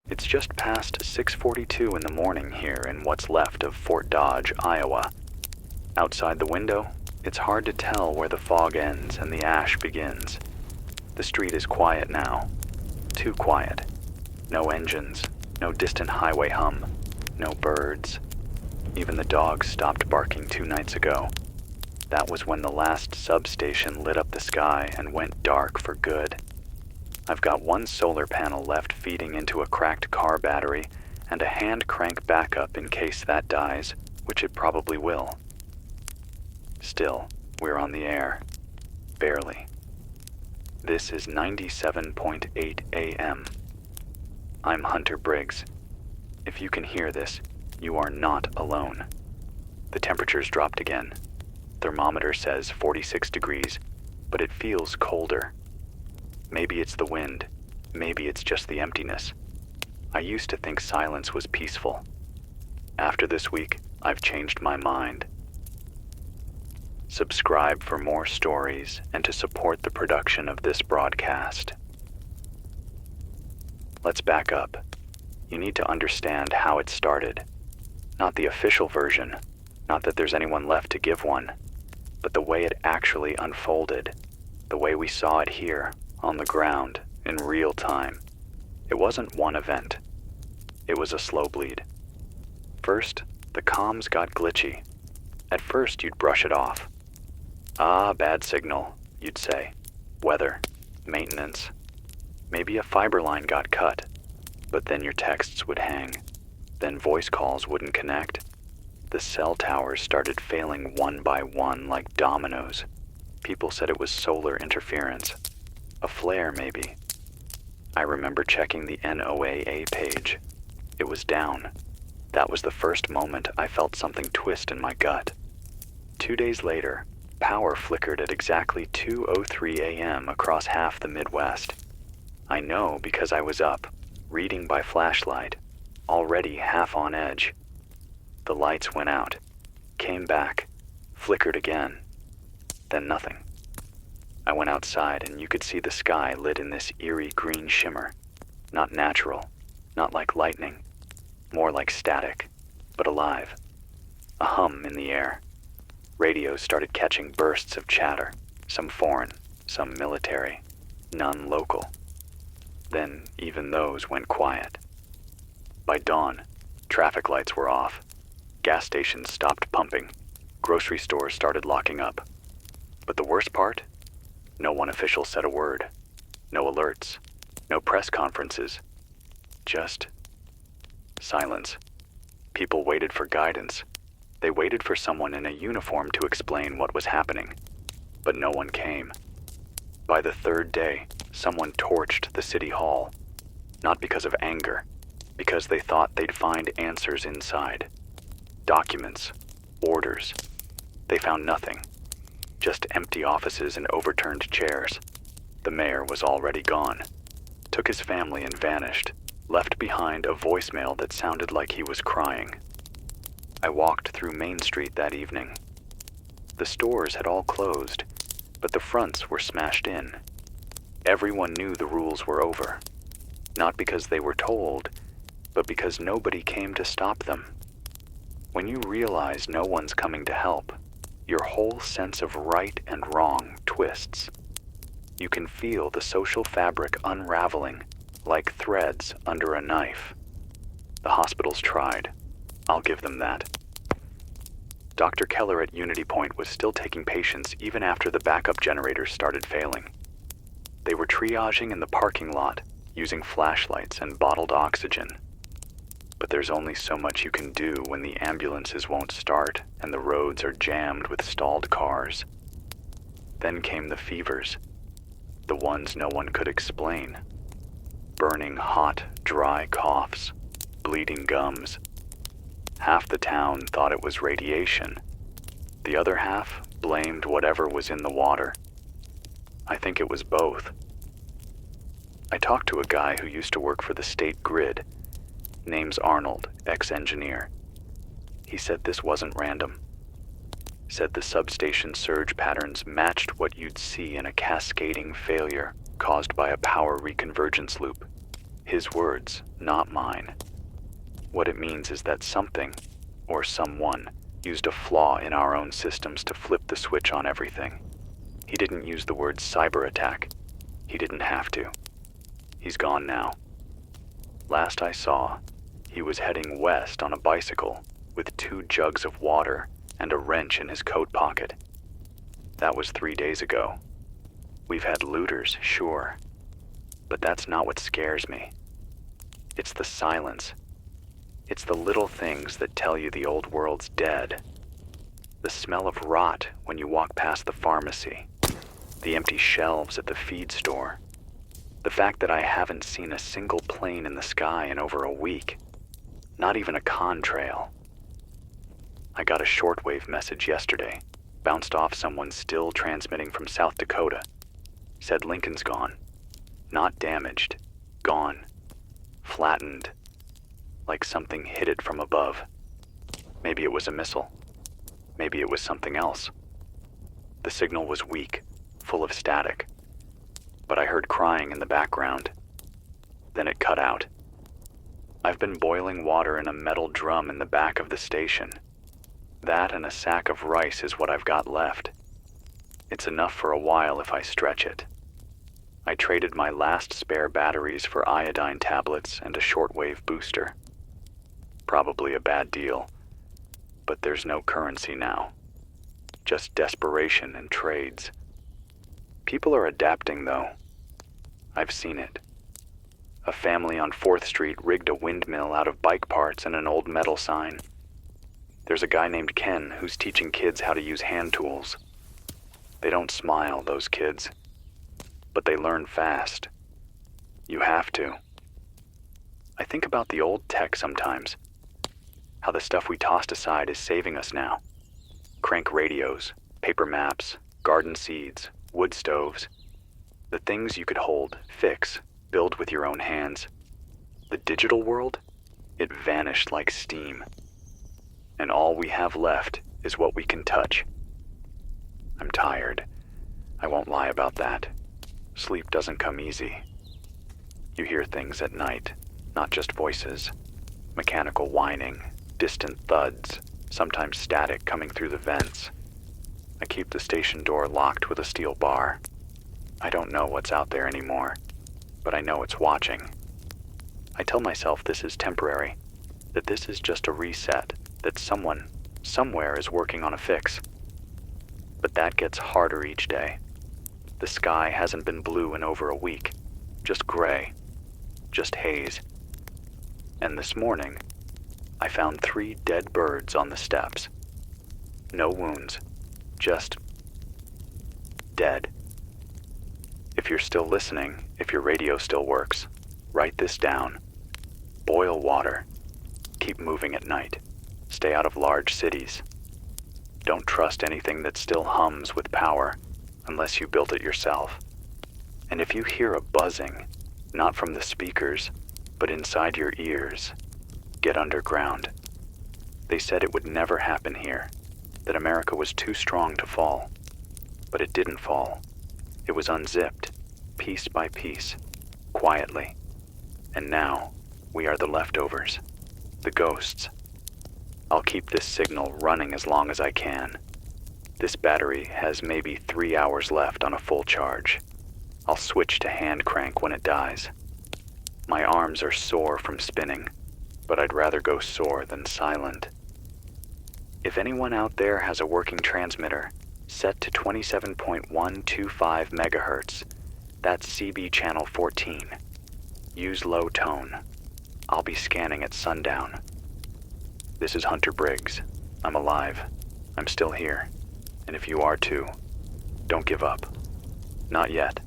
It's just past 6:42 in the morning here in what's left of Fort Dodge, Iowa. Outside the window, it's hard to tell where the fog ends and the ash begins. The street is quiet now. Too quiet. No engines, no distant highway hum, no birds. Even the dogs stopped barking 2 nights ago. That was when the last substation lit up the sky and went dark for good. I've got one solar panel left feeding into a cracked car battery and a hand crank backup in case that dies, which it probably will. Still, we're on the air. Barely. This is 97.8 AM. I'm Hunter Briggs. If you can hear this, you are not alone. The temperature's dropped again. Thermometer says 46 degrees, but it feels colder. Maybe it's the wind. Maybe it's just the emptiness. I used to think silence was peaceful. After this week, I've changed my mind. Subscribe for more stories and to support the production of this broadcast. Let's back up. You need to understand how it started. Not the official version, not that there's anyone left to give one, but the way it actually unfolded, the way we saw it here, on the ground, in real time. It wasn't one event. It was a slow bleed. First, the comms got glitchy. At first, you'd brush it off. Ah, bad signal, you'd say. Weather, maintenance. Maybe a fiber line got cut, but then your texts would hang. Then voice calls wouldn't connect. The cell towers started failing one by one like dominoes. People said it was solar interference. A flare, maybe. I remember checking the NOAA page. It was down. That was the first moment I felt something twist in my gut. 2 days later, power flickered at exactly 2:03 a.m. across half the Midwest. I know because I was up, reading by flashlight, already half on edge. The lights went out, came back, flickered again, then nothing. I went outside and you could see the sky lit in this eerie green shimmer. Not natural, not like lightning, more like static, but alive. A hum in the air. Radios started catching bursts of chatter, some foreign, some military, none local. Then even those went quiet. By dawn, traffic lights were off. Gas stations stopped pumping. Grocery stores started locking up. But the worst part? No one official said a word. No alerts. No press conferences. Just silence. People waited for guidance. They waited for someone in a uniform to explain what was happening. But no one came. By the 3rd day, someone torched the city hall. Not because of anger, because they thought they'd find answers inside. Documents, orders. They found nothing. Just empty offices and overturned chairs. The mayor was already gone. Took his family and vanished, left behind a voicemail that sounded like he was crying. I walked through Main Street that evening. The stores had all closed, but the fronts were smashed in. Everyone knew the rules were over. Not because they were told, but because nobody came to stop them. When you realize no one's coming to help, your whole sense of right and wrong twists. You can feel the social fabric unraveling like threads under a knife. The hospitals tried. I'll give them that. Dr. Keller at Unity Point was still taking patients even after the backup generators started failing. They were triaging in the parking lot, using flashlights and bottled oxygen. But there's only so much you can do when the ambulances won't start and the roads are jammed with stalled cars. Then came the fevers, the ones no one could explain. Burning hot, dry coughs, bleeding gums. Half the town thought it was radiation. The other half blamed whatever was in the water. I think it was both. I talked to a guy who used to work for the state grid. Name's Arnold, ex-engineer. He said this wasn't random. Said the substation surge patterns matched what you'd see in a cascading failure caused by a power reconvergence loop. His words, not mine. What it means is that something, or someone, used a flaw in our own systems to flip the switch on everything. He didn't use the word cyber attack. He didn't have to. He's gone now. Last I saw, he was heading west on a bicycle with 2 jugs of water and a wrench in his coat pocket. That was 3 days ago. We've had looters, sure, but that's not what scares me. It's the silence. It's the little things that tell you the old world's dead. The smell of rot when you walk past the pharmacy. The empty shelves at the feed store. The fact that I haven't seen a single plane in the sky in over a week. Not even a contrail. I got a shortwave message yesterday, bounced off someone still transmitting from South Dakota. Said Lincoln's gone. Not damaged. Gone. Flattened. Like something hit it from above. Maybe it was a missile. Maybe it was something else. The signal was weak, full of static. But I heard crying in the background. Then it cut out. I've been boiling water in a metal drum in the back of the station. That and a sack of rice is what I've got left. It's enough for a while if I stretch it. I traded my last spare batteries for iodine tablets and a shortwave booster. Probably a bad deal, but there's no currency now. Just desperation and trades. People are adapting, though. I've seen it. A family on 4th Street rigged a windmill out of bike parts and an old metal sign. There's a guy named Ken who's teaching kids how to use hand tools. They don't smile, those kids, but they learn fast. You have to. I think about the old tech sometimes. How the stuff we tossed aside is saving us now. Crank radios, paper maps, garden seeds, wood stoves. The things you could hold, fix, build with your own hands. The digital world? It vanished like steam. And all we have left is what we can touch. I'm tired. I won't lie about that. Sleep doesn't come easy. You hear things at night, not just voices. Mechanical whining, distant thuds, sometimes static coming through the vents. I keep the station door locked with a steel bar. I don't know what's out there anymore, but I know it's watching. I tell myself this is temporary, that this is just a reset, that someone, somewhere is working on a fix. But that gets harder each day. The sky hasn't been blue in over a week, just gray, just haze. And this morning, I found 3 dead birds on the steps. No wounds, just dead. If you're still listening, if your radio still works, write this down. Boil water. Keep moving at night. Stay out of large cities. Don't trust anything that still hums with power, unless you built it yourself. And if you hear a buzzing, not from the speakers, but inside your ears, get underground. They said it would never happen here, that America was too strong to fall. But it didn't fall. It was unzipped, piece by piece, quietly. And now, we are the leftovers, the ghosts. I'll keep this signal running as long as I can. This battery has maybe 3 hours left on a full charge. I'll switch to hand crank when it dies. My arms are sore from spinning, but I'd rather go sore than silent. If anyone out there has a working transmitter, set to 27.125 megahertz, that's CB channel 14. Use low tone. I'll be scanning at sundown. This is Hunter Briggs. I'm alive. I'm still here. And if you are too, don't give up. Not yet.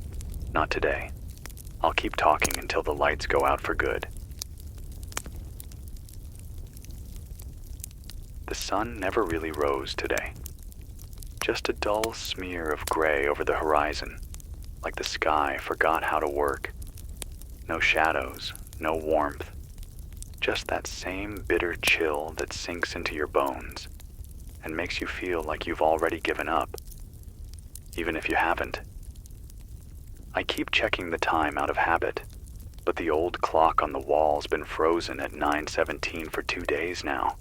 Not today. I'll keep talking until the lights go out for good. The sun never really rose today. Just a dull smear of gray over the horizon, like the sky forgot how to work. No shadows, no warmth. Just that same bitter chill that sinks into your bones and makes you feel like you've already given up, even if you haven't. I keep checking the time out of habit, But the old clock on the wall's been frozen at 9:17 for 2 days now.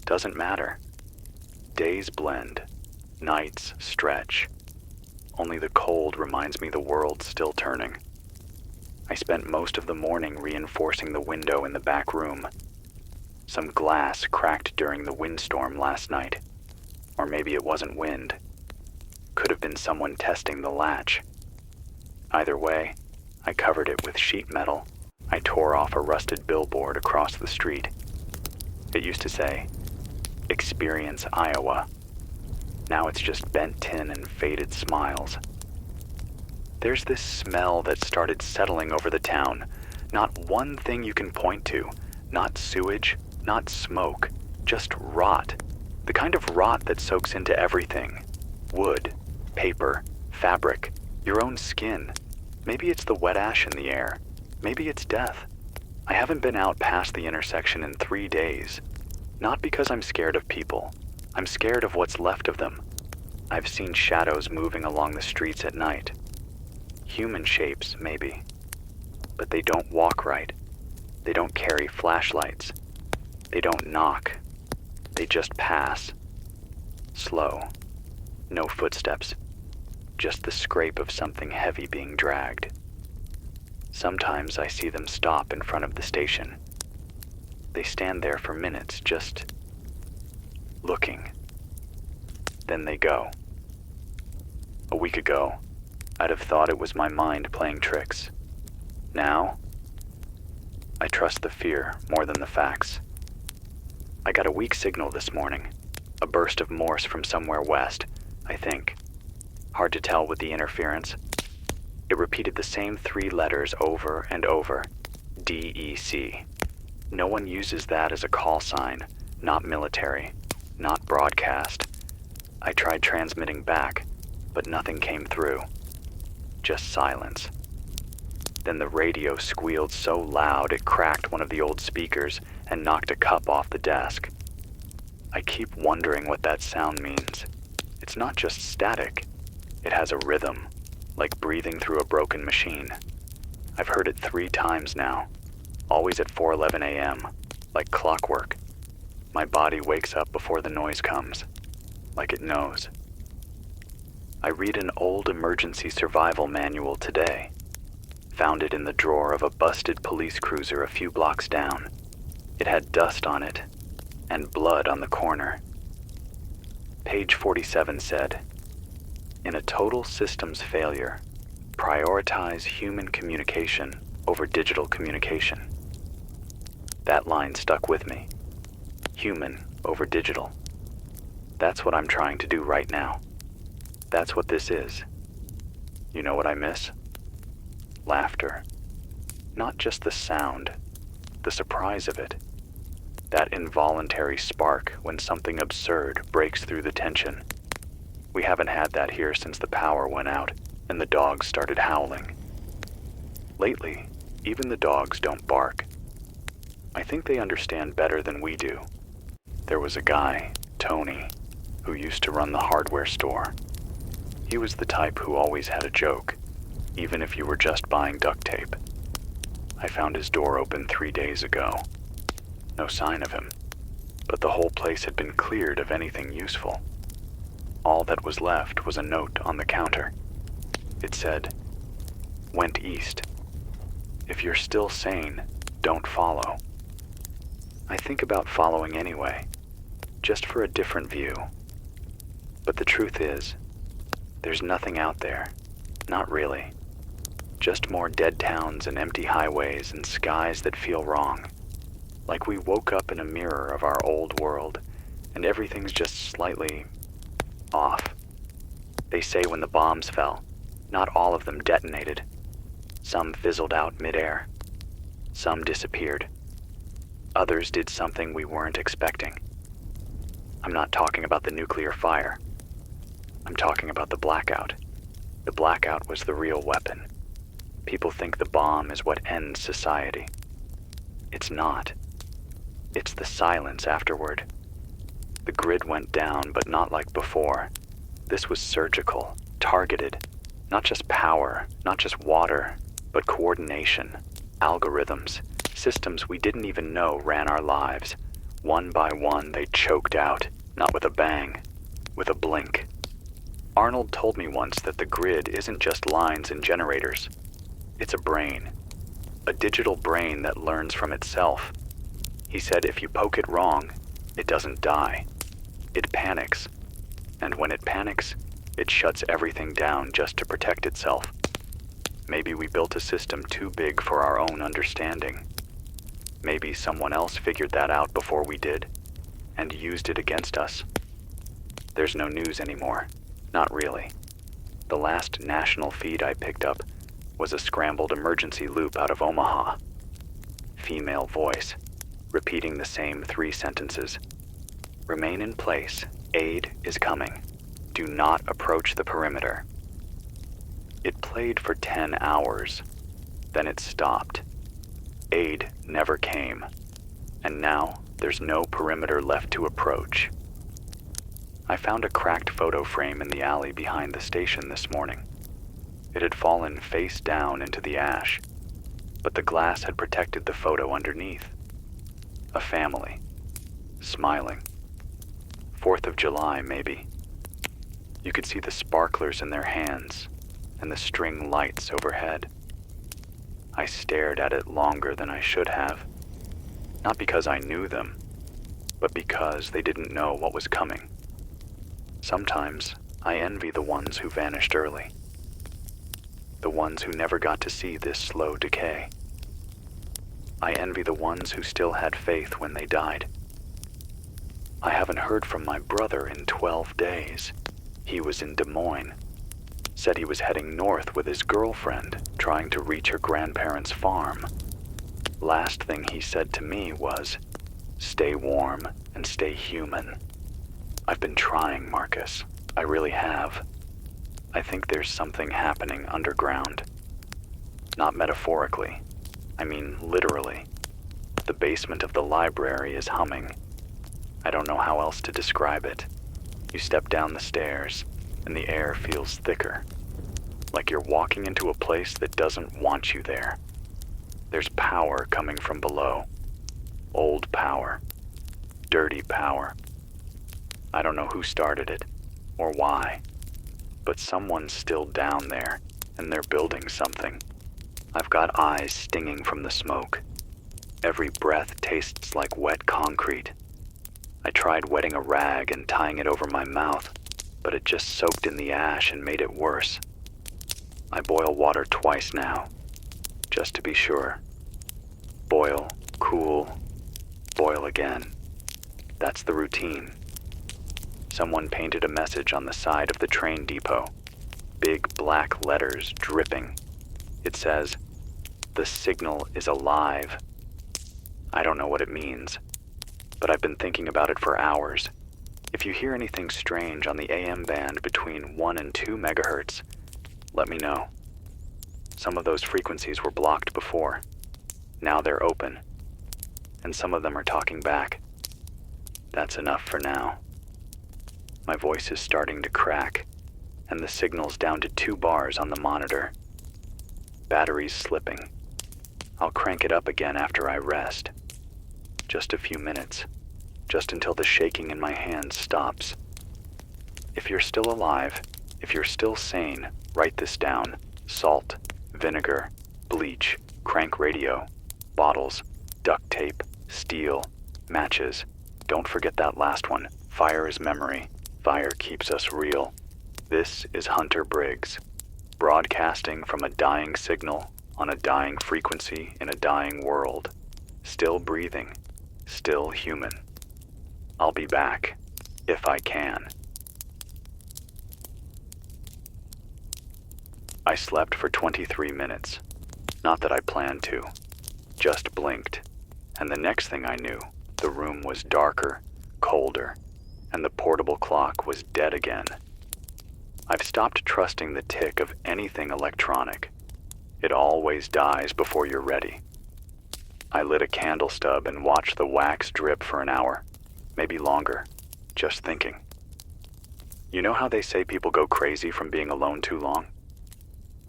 Doesn't matter. Days blend, nights stretch. Only the cold reminds me the world's still turning. I spent most of the morning reinforcing the window in the back room. Some glass cracked during the windstorm last night. Or maybe it wasn't wind. Could have been someone testing the latch. Either way, I covered it with sheet metal. I tore off a rusted billboard across the street. It used to say, "Experience Iowa." Now it's just bent tin and faded smiles. There's this smell that started settling over the town. Not one thing you can point to. Not sewage, not smoke, just rot. The kind of rot that soaks into everything. Wood, paper, fabric, your own skin. Maybe it's the wet ash in the air. Maybe it's death. I haven't been out past the intersection in 3 days. Not because I'm scared of people. I'm scared of what's left of them. I've seen shadows moving along the streets at night. Human shapes, maybe. But they don't walk right. They don't carry flashlights. They don't knock. They just pass. Slow. No footsteps. Just the scrape of something heavy being dragged. Sometimes I see them stop in front of the station. They stand there for minutes, just looking. Then they go. A week ago, I'd have thought it was my mind playing tricks. Now, I trust the fear more than the facts. I got a weak signal this morning, a burst of Morse from somewhere west, I think. Hard to tell with the interference. It repeated the same 3 letters over and over, DEC. No one uses that as a call sign, not military, not broadcast. I tried transmitting back, but nothing came through. Just silence. Then the radio squealed so loud it cracked one of the old speakers and knocked a cup off the desk. I keep wondering what that sound means. It's not just static. It has a rhythm, like breathing through a broken machine. I've heard it 3 times now, always at 4:11 a.m., like clockwork. My body wakes up before the noise comes, like it knows. I read an old emergency survival manual today. Found it in the drawer of a busted police cruiser a few blocks down. It had dust on it, and blood on the corner. Page 47 said, "In a total systems failure, prioritize human communication over digital communication." That line stuck with me. Human over digital. That's what I'm trying to do right now. That's what this is. You know what I miss? Laughter. Not just the sound, the surprise of it. That involuntary spark when something absurd breaks through the tension. We haven't had that here since the power went out and the dogs started howling. Lately, even the dogs don't bark. I think they understand better than we do. There was a guy, Tony, who used to run the hardware store. He was the type who always had a joke, even if you were just buying duct tape. I found his door open 3 days ago. No sign of him, but the whole place had been cleared of anything useful. All that was left was a note on the counter. It said, "Went east. If you're still sane, don't follow." I think about following anyway, just for a different view. But the truth is, there's nothing out there. Not really. Just more dead towns and empty highways and skies that feel wrong. Like we woke up in a mirror of our old world, and everything's just slightly off. They say when the bombs fell, not all of them detonated. Some fizzled out midair. Some disappeared. Others did something we weren't expecting. I'm not talking about the nuclear fire. I'm talking about the blackout. The blackout was the real weapon. People think the bomb is what ends society. It's not. It's the silence afterward. The grid went down, but not like before. This was surgical, targeted. Not just power, not just water, but coordination. Algorithms, systems we didn't even know ran our lives. One by one, they choked out, not with a bang, with a blink. Arnold told me once that the grid isn't just lines and generators. It's a brain. A digital brain that learns from itself. He said if you poke it wrong, it doesn't die. It panics. And when it panics, it shuts everything down just to protect itself. Maybe we built a system too big for our own understanding. Maybe someone else figured that out before we did, and used it against us. There's no news anymore. Not really. The last national feed I picked up was a scrambled emergency loop out of Omaha. Female voice, repeating the same 3 sentences. Remain in place. Aid is coming. Do not approach the perimeter. It played for 10 hours. Then it stopped. Aid never came. And now there's no perimeter left to approach. I found a cracked photo frame in the alley behind the station this morning. It had fallen face down into the ash, but the glass had protected the photo underneath. A family, smiling. 4th of July, maybe. You could see the sparklers in their hands and the string lights overhead. I stared at it longer than I should have, not because I knew them, but because they didn't know what was coming. Sometimes I envy the ones who vanished early, the ones who never got to see this slow decay. I envy the ones who still had faith when they died. I haven't heard from my brother in 12 days. He was in Des Moines. Said he was heading north with his girlfriend, trying to reach her grandparents' farm. Last thing he said to me was, "Stay warm and stay human." I've been trying, Marcus. I really have. I think there's something happening underground. Not metaphorically. I mean literally. The basement of the library is humming. I don't know how else to describe it. You step down the stairs, and the air feels thicker. Like you're walking into a place that doesn't want you there. There's power coming from below. Old power. Dirty power. I don't know who started it, or why, but someone's still down there, and they're building something. I've got eyes stinging from the smoke. Every breath tastes like wet concrete. I tried wetting a rag and tying it over my mouth, but it just soaked in the ash and made it worse. I boil water twice now, just to be sure. Boil, cool, boil again. That's the routine. Someone painted a message on the side of the train depot. Big black letters dripping. It says, "The signal is alive." I don't know what it means, but I've been thinking about it for hours. If you hear anything strange on the AM band between 1 and 2 megahertz, let me know. Some of those frequencies were blocked before. Now they're open, and some of them are talking back. That's enough for now. My voice is starting to crack, and the signal's down to 2 bars on the monitor. Battery's slipping. I'll crank it up again after I rest. Just a few minutes, just until the shaking in my hands stops. If you're still alive, if you're still sane, write this down. Salt, vinegar, bleach, crank radio, bottles, duct tape, steel, matches. Don't forget that last one. Fire is memory. Fire keeps us real. This is Hunter Briggs, broadcasting from a dying signal on a dying frequency in a dying world. Still breathing, still human. I'll be back, if I can. I slept for 23 minutes. Not that I planned to. Just blinked, and the next thing I knew, the room was darker, colder, and the portable clock was dead again. I've stopped trusting the tick of anything electronic. It always dies before you're ready. I lit a candle stub and watched the wax drip for an hour, maybe longer, just thinking. You know how they say people go crazy from being alone too long?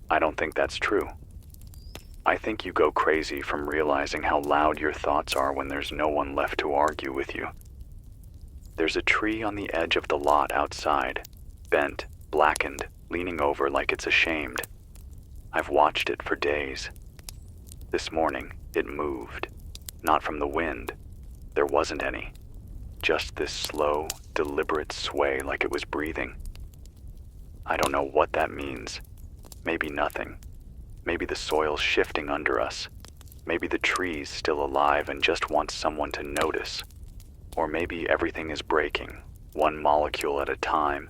I don't think that's true. I think you go crazy from realizing how loud your thoughts are when there's no one left to argue with you. There's a tree on the edge of the lot outside, bent, blackened, leaning over like it's ashamed. I've watched it for days. This morning, it moved. Not from the wind. There wasn't any. Just this slow, deliberate sway like it was breathing. I don't know what that means. Maybe nothing. Maybe the soil's shifting under us. Maybe the tree's still alive and just wants someone to notice. Or maybe everything is breaking, one molecule at a time,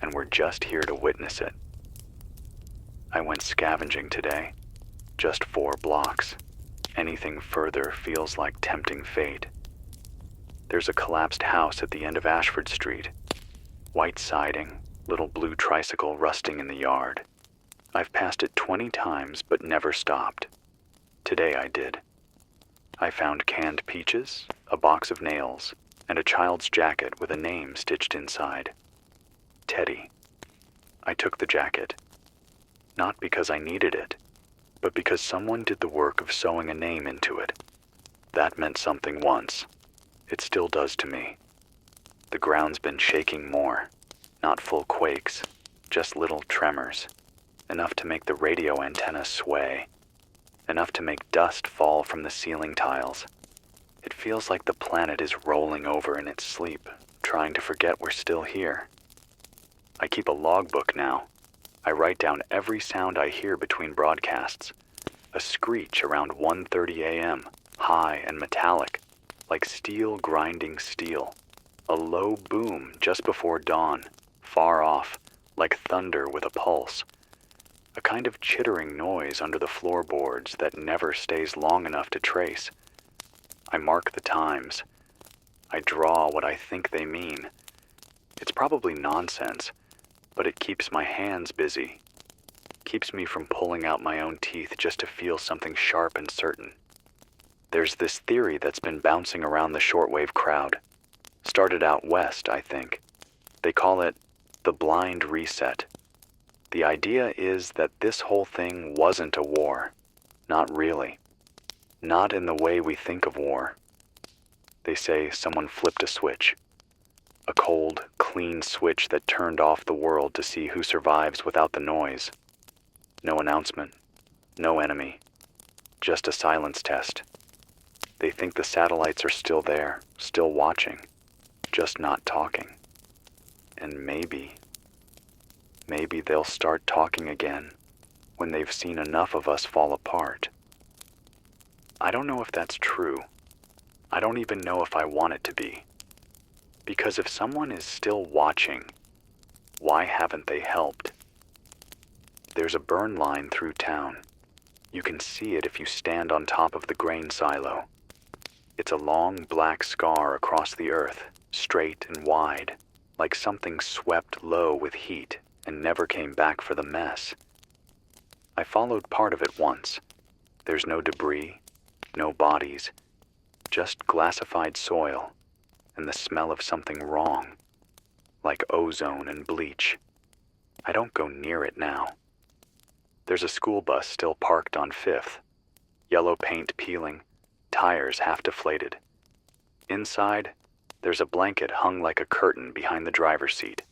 and we're just here to witness it. I went scavenging today. Just 4 blocks. Anything further feels like tempting fate. There's a collapsed house at the end of Ashford Street. White siding, little blue tricycle rusting in the yard. I've passed it 20 times but never stopped. Today I did. I found canned peaches, a box of nails, and a child's jacket with a name stitched inside. Teddy. I took the jacket. Not because I needed it, but because someone did the work of sewing a name into it. That meant something once. It still does to me. The ground's been shaking more. Not full quakes, just little tremors. Enough to make the radio antenna sway. Enough to make dust fall from the ceiling tiles. It feels like the planet is rolling over in its sleep, trying to forget we're still here. I keep a logbook now. I write down every sound I hear between broadcasts. A screech around 1:30 a.m., high and metallic, like steel grinding steel. A low boom just before dawn, far off, like thunder with a pulse. A kind of chittering noise under the floorboards that never stays long enough to trace. I mark the times. I draw what I think they mean. It's probably nonsense, but it keeps my hands busy. Keeps me from pulling out my own teeth just to feel something sharp and certain. There's this theory that's been bouncing around the shortwave crowd. Started out west, I think. They call it the blind reset. The idea is that this whole thing wasn't a war. Not really. Not in the way we think of war. They say someone flipped a switch. A cold, clean switch that turned off the world to see who survives without the noise. No announcement. No enemy. Just a silence test. They think the satellites are still there, still watching, just not talking. And maybe they'll start talking again when they've seen enough of us fall apart. I don't know if that's true. I don't even know if I want it to be. Because if someone is still watching, why haven't they helped? There's a burn line through town. You can see it if you stand on top of the grain silo. It's a long black scar across the earth, straight and wide, like something swept low with heat and never came back for the mess. I followed part of it once. There's no debris, no bodies, just glassified soil and the smell of something wrong, like ozone and bleach. I don't go near it now. There's a school bus still parked on 5th, yellow paint peeling, tires half deflated. Inside, there's a blanket hung like a curtain behind the driver's seat.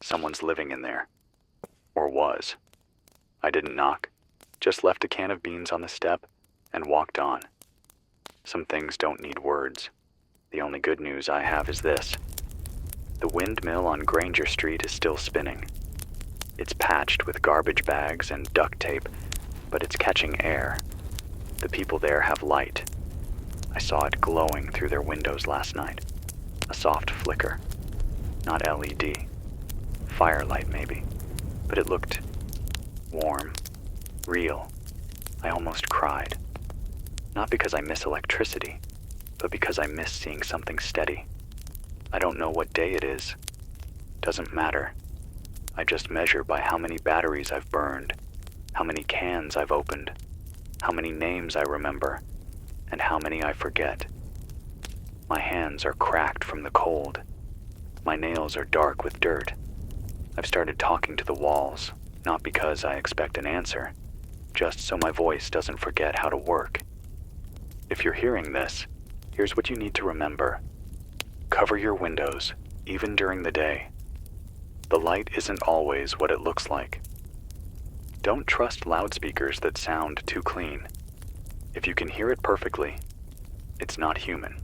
Someone's living in there. Or was. I didn't knock, just left a can of beans on the step and walked on. Some things don't need words. The only good news I have is this. The windmill on Granger Street is still spinning. It's patched with garbage bags and duct tape, but it's catching air. The people there have light. I saw it glowing through their windows last night. A soft flicker. Not LED. Firelight, maybe. But it looked warm, real. I almost cried. Not because I miss electricity, but because I miss seeing something steady. I don't know what day it is. Doesn't matter. I just measure by how many batteries I've burned, how many cans I've opened, how many names I remember, and how many I forget. My hands are cracked from the cold. My nails are dark with dirt. I've started talking to the walls, not because I expect an answer, just so my voice doesn't forget how to work. If you're hearing this, here's what you need to remember. Cover your windows, even during the day. The light isn't always what it looks like. Don't trust loudspeakers that sound too clean. If you can hear it perfectly, it's not human.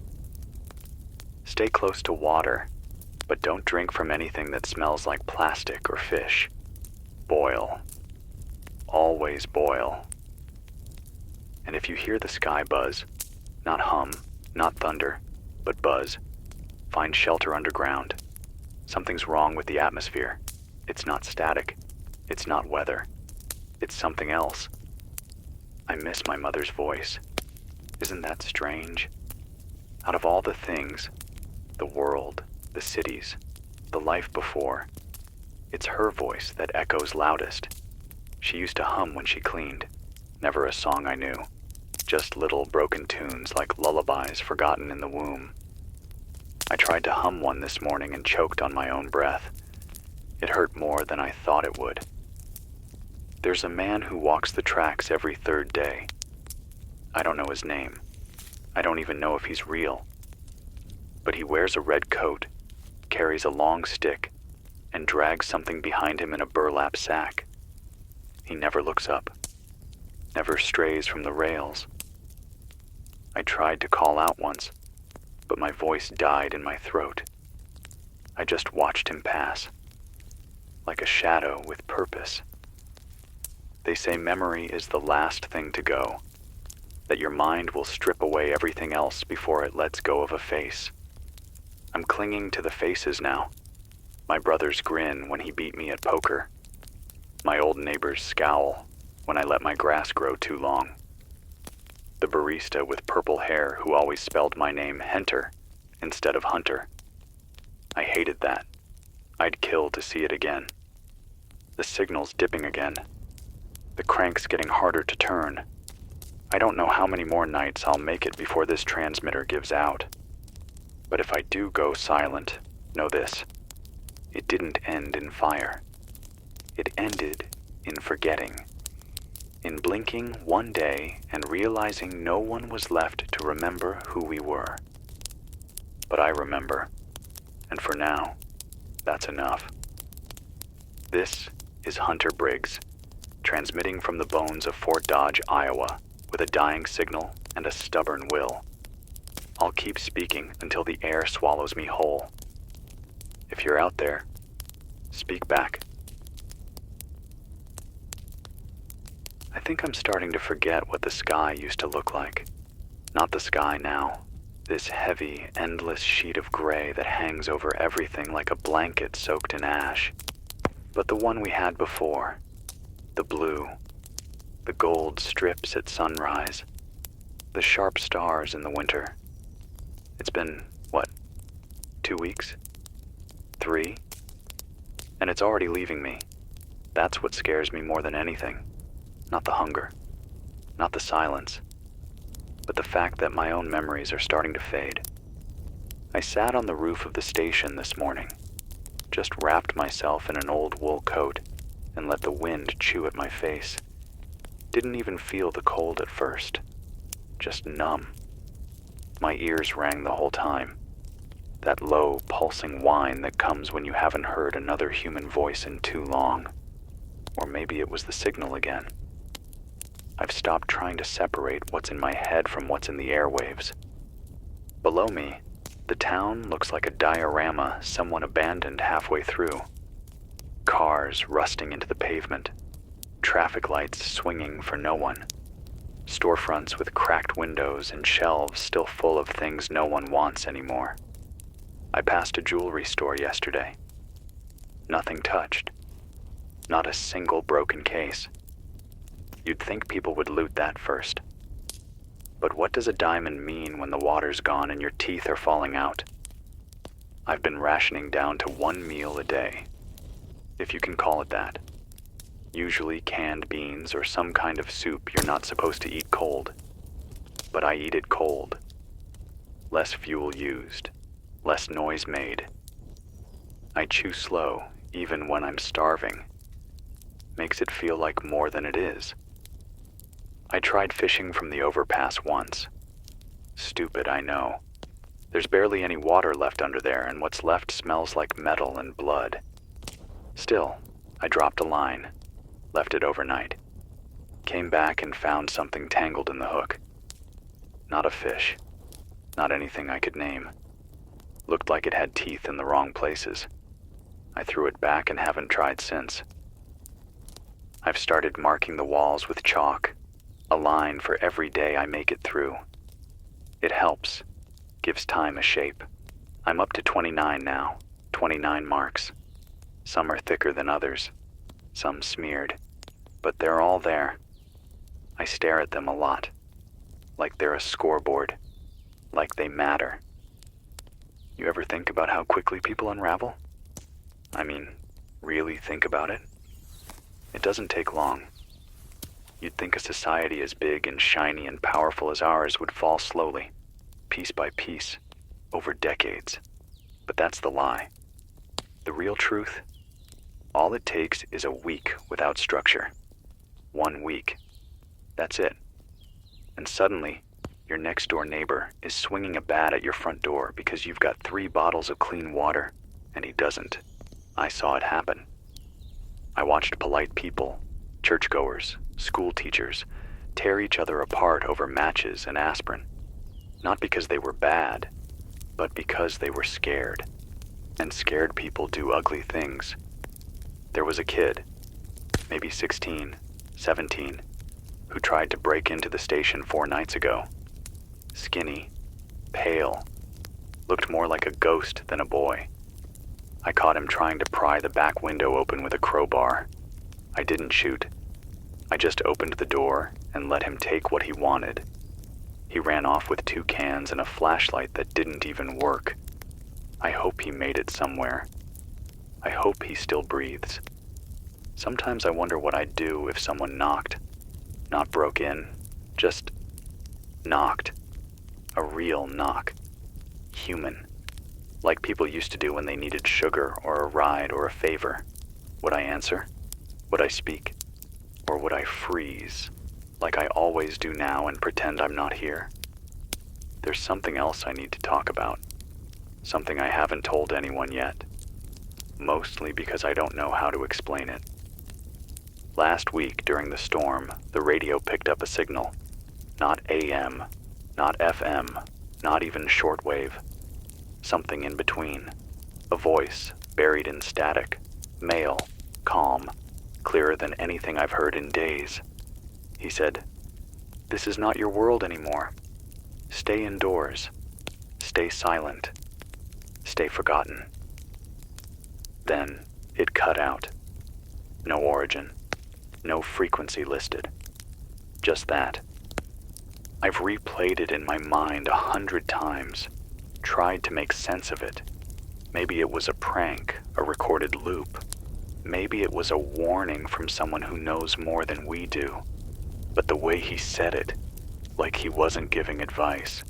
Stay close to water, but don't drink from anything that smells like plastic or fish. Boil. Always boil. And if you hear the sky buzz, not hum, not thunder, but buzz, find shelter underground. Something's wrong with the atmosphere. It's not static. It's not weather. It's something else. I miss my mother's voice. Isn't that strange? Out of all the things, the world, the cities, the life before, it's her voice that echoes loudest. She used to hum when she cleaned. Never a song I knew. Just little broken tunes like lullabies forgotten in the womb. I tried to hum one this morning and choked on my own breath. It hurt more than I thought it would. There's a man who walks the tracks every third day. I don't know his name. I don't even know if he's real. But he wears a red coat, carries a long stick, and drags something behind him in a burlap sack. He never looks up, never strays from the rails. I tried to call out once, but my voice died in my throat. I just watched him pass, like a shadow with purpose. They say memory is the last thing to go, that your mind will strip away everything else before it lets go of a face. I'm clinging to the faces now. My brother's grin when he beat me at poker. My old neighbor's scowl when I let my grass grow too long. The barista with purple hair who always spelled my name Henter instead of Hunter. I hated that. I'd kill to see it again. The signal's dipping again. The crank's getting harder to turn. I don't know how many more nights I'll make it before this transmitter gives out. But if I do go silent, know this. It didn't end in fire. It ended in forgetting. In blinking one day and realizing no one was left to remember who we were. But I remember. And for now, that's enough. This is Hunter Briggs, transmitting from the bones of Fort Dodge, Iowa, with a dying signal and a stubborn will. I'll keep speaking until the air swallows me whole. If you're out there, speak back. I think I'm starting to forget what the sky used to look like. Not the sky now. This heavy, endless sheet of gray that hangs over everything like a blanket soaked in ash. But the one we had before. The blue. The gold strips at sunrise. The sharp stars in the winter. It's been, 2 weeks? 3? And it's already leaving me. That's what scares me more than anything. Not the hunger. Not the silence. But the fact that my own memories are starting to fade. I sat on the roof of the station this morning. Just wrapped myself in an old wool coat and let the wind chew at my face. Didn't even feel the cold at first. Just numb. My ears rang the whole time. That low, pulsing whine that comes when you haven't heard another human voice in too long. Or maybe it was the signal again. I've stopped trying to separate what's in my head from what's in the airwaves. Below me, the town looks like a diorama someone abandoned halfway through. Cars rusting into the pavement. Traffic lights swinging for no one. Storefronts with cracked windows and shelves still full of things no one wants anymore. I passed a jewelry store yesterday. Nothing touched. Not a single broken case. You'd think people would loot that first. But what does a diamond mean when the water's gone and your teeth are falling out? I've been rationing down to 1 meal a day, if you can call it that. Usually canned beans or some kind of soup you're not supposed to eat cold. But I eat it cold. Less fuel used, less noise made. I chew slow, even when I'm starving. Makes it feel like more than it is. I tried fishing from the overpass once. Stupid, I know. There's barely any water left under there, and what's left smells like metal and blood. Still, I dropped a line, left it overnight. Came back and found something tangled in the hook. Not a fish. Not anything I could name. Looked like it had teeth in the wrong places. I threw it back and haven't tried since. I've started marking the walls with chalk, a line for every day I make it through. It helps, gives time a shape. I'm up to 29 now, 29 marks. Some are thicker than others, some smeared, but they're all there. I stare at them a lot, like they're a scoreboard, like they matter. You ever think about how quickly people unravel? I mean, really think about it? It doesn't take long. You'd think a society as big and shiny and powerful as ours would fall slowly, piece by piece, over decades. But that's the lie. The real truth? All it takes is a week without structure. 1 week. That's it. And suddenly, your next-door neighbor is swinging a bat at your front door because you've got 3 bottles of clean water, and he doesn't. I saw it happen. I watched polite people, churchgoers, school teachers, tear each other apart over matches and aspirin. Not because they were bad, but because they were scared. And scared people do ugly things. There was a kid, maybe 16, 17, who tried to break into the station 4 nights ago. Skinny, pale, looked more like a ghost than a boy. I caught him trying to pry the back window open with a crowbar. I didn't shoot. I just opened the door and let him take what he wanted. He ran off with 2 cans and a flashlight that didn't even work. I hope he made it somewhere. I hope he still breathes. Sometimes I wonder what I'd do if someone knocked. Not broke in, just knocked. A real knock. Human. Like people used to do when they needed sugar or a ride or a favor. Would I answer? Would I speak? Or would I freeze, like I always do now, and pretend I'm not here? There's something else I need to talk about. Something I haven't told anyone yet. Mostly because I don't know how to explain it. Last week during the storm, the radio picked up a signal. Not AM, not FM, not even shortwave. Something in between. A voice, buried in static. Male, calm, clearer than anything I've heard in days. He said, "This is not your world anymore. Stay indoors. Stay silent. Stay forgotten." Then it cut out. No origin. No frequency listed. Just that. I've replayed it in my mind 100 times. Tried to make sense of it. Maybe it was a prank, a recorded loop. Maybe it was a warning from someone who knows more than we do. But the way he said it, like he wasn't giving advice,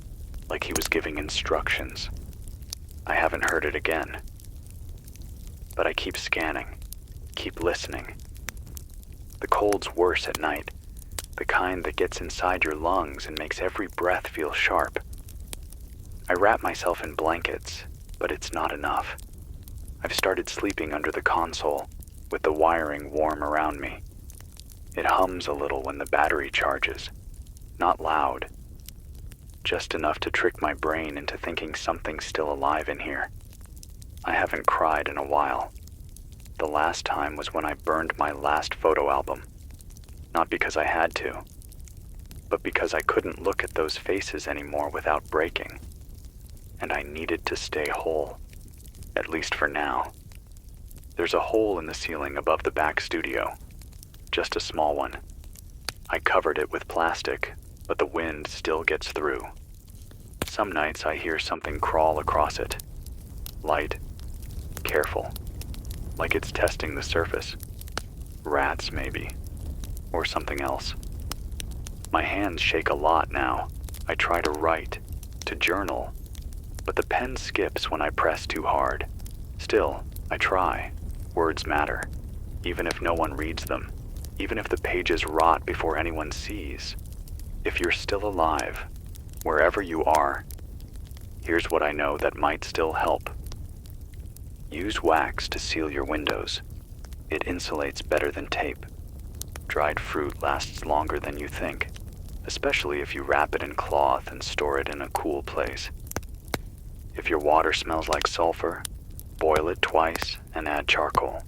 like he was giving instructions. I haven't heard it again. But I keep scanning, keep listening. The cold's worse at night, the kind that gets inside your lungs and makes every breath feel sharp. I wrap myself in blankets, but it's not enough. I've started sleeping under the console, with the wiring warm around me. It hums a little when the battery charges. Not loud. Just enough to trick my brain into thinking something's still alive in here. I haven't cried in a while. The last time was when I burned my last photo album. Not because I had to, but because I couldn't look at those faces anymore without breaking. And I needed to stay whole, at least for now. There's a hole in the ceiling above the back studio, just a small one. I covered it with plastic, but the wind still gets through. Some nights I hear something crawl across it. Light, careful, like it's testing the surface. Rats, maybe, or something else. My hands shake a lot now. I try to write, to journal, but the pen skips when I press too hard. Still, I try. Words matter, even if no one reads them, even if the pages rot before anyone sees. If you're still alive, wherever you are, here's what I know that might still help. Use wax to seal your windows. It insulates better than tape. Dried fruit lasts longer than you think, especially if you wrap it in cloth and store it in a cool place. If your water smells like sulfur, boil it twice and add charcoal.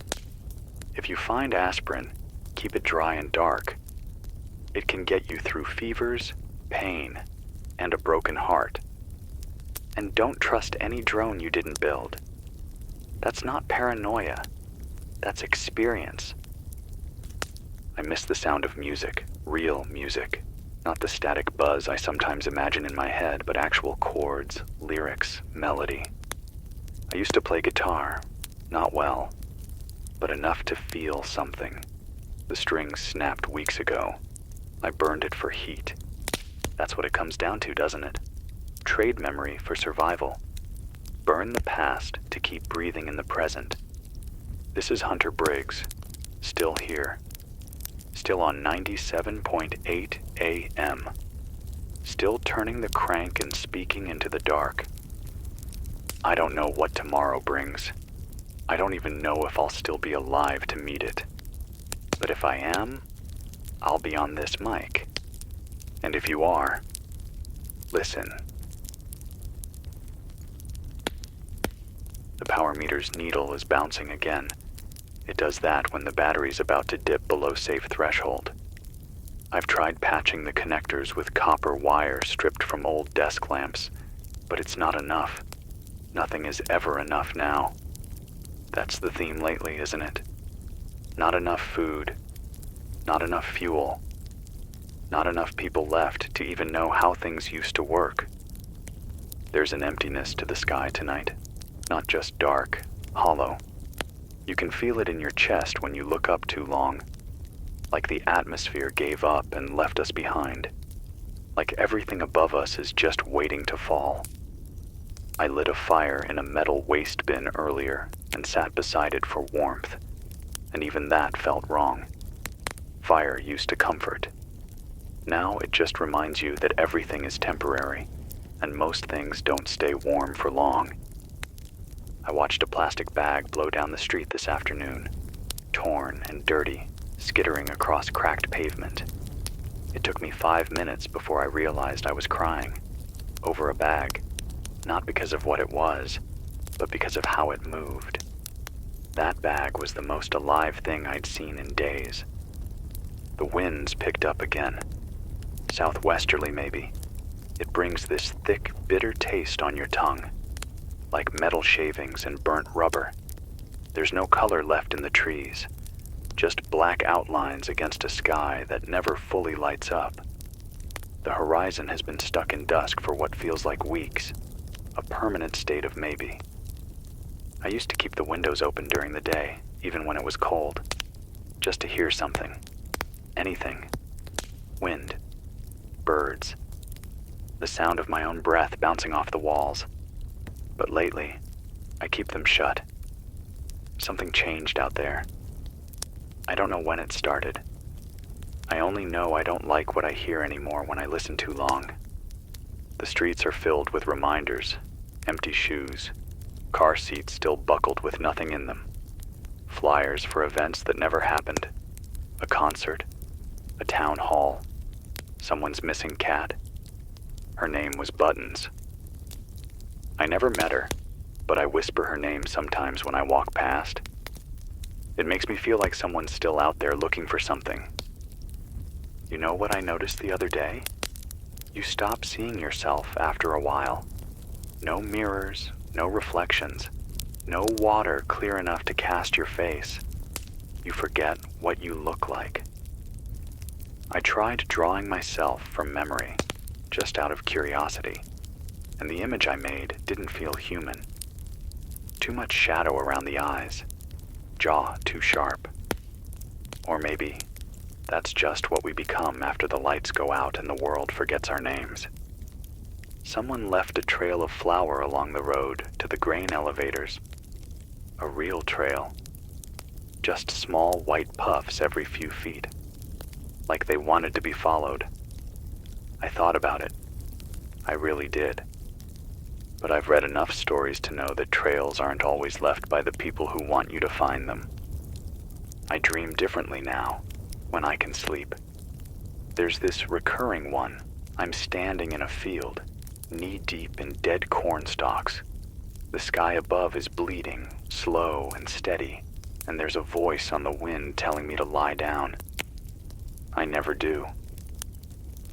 If you find aspirin, keep it dry and dark. It can get you through fevers, pain, and a broken heart. And don't trust any drone you didn't build. That's not paranoia. That's experience. I miss the sound of music, real music. Not the static buzz I sometimes imagine in my head, but actual chords, lyrics, melody. I used to play guitar, not well, but enough to feel something. The strings snapped weeks ago. I burned it for heat. That's what it comes down to, doesn't it? Trade memory for survival. Burn the past to keep breathing in the present. This is Hunter Briggs, still here. Still on 97.8 AM. Still turning the crank and speaking into the dark. I don't know what tomorrow brings. I don't even know if I'll still be alive to meet it. But if I am, I'll be on this mic. And if you are, listen. The power meter's needle is bouncing again. It does that when the battery's about to dip below safe threshold. I've tried patching the connectors with copper wire stripped from old desk lamps, but it's not enough. Nothing is ever enough now. That's the theme lately, isn't it? Not enough food, not enough fuel, not enough people left to even know how things used to work. There's an emptiness to the sky tonight, not just dark, hollow. You can feel it in your chest when you look up too long, like the atmosphere gave up and left us behind, like everything above us is just waiting to fall. I lit a fire in a metal waste bin earlier and sat beside it for warmth, and even that felt wrong. Fire used to comfort. Now it just reminds you that everything is temporary, and most things don't stay warm for long. I watched a plastic bag blow down the street this afternoon, torn and dirty, skittering across cracked pavement. It took me 5 minutes before I realized I was crying, over a bag, not because of what it was, but because of how it moved. That bag was the most alive thing I'd seen in days. The wind's picked up again, southwesterly maybe. It brings this thick, bitter taste on your tongue, like metal shavings and burnt rubber. There's no color left in the trees, just black outlines against a sky that never fully lights up. The horizon has been stuck in dusk for what feels like weeks, a permanent state of maybe. I used to keep the windows open during the day, even when it was cold, just to hear something, anything. Wind, birds, the sound of my own breath bouncing off the walls. But lately, I keep them shut. Something changed out there. I don't know when it started. I only know I don't like what I hear anymore when I listen too long. The streets are filled with reminders, empty shoes, car seats still buckled with nothing in them, flyers for events that never happened, a concert, a town hall, someone's missing cat. Her name was Buttons. I never met her, but I whisper her name sometimes when I walk past. It makes me feel like someone's still out there looking for something. You know what I noticed the other day? You stop seeing yourself after a while. No mirrors, no reflections, no water clear enough to cast your face. You forget what you look like. I tried drawing myself from memory, just out of curiosity, and the image I made didn't feel human. Too much shadow around the eyes, jaw too sharp. Or maybe that's just what we become after the lights go out and the world forgets our names. Someone left a trail of flour along the road to the grain elevators. A real trail. Just small white puffs every few feet, like they wanted to be followed. I thought about it. I really did. But I've read enough stories to know that trails aren't always left by the people who want you to find them. I dream differently now, when I can sleep. There's this recurring one. I'm standing in a field, knee-deep in dead corn stalks. The sky above is bleeding, slow and steady, and there's a voice on the wind telling me to lie down. I never do.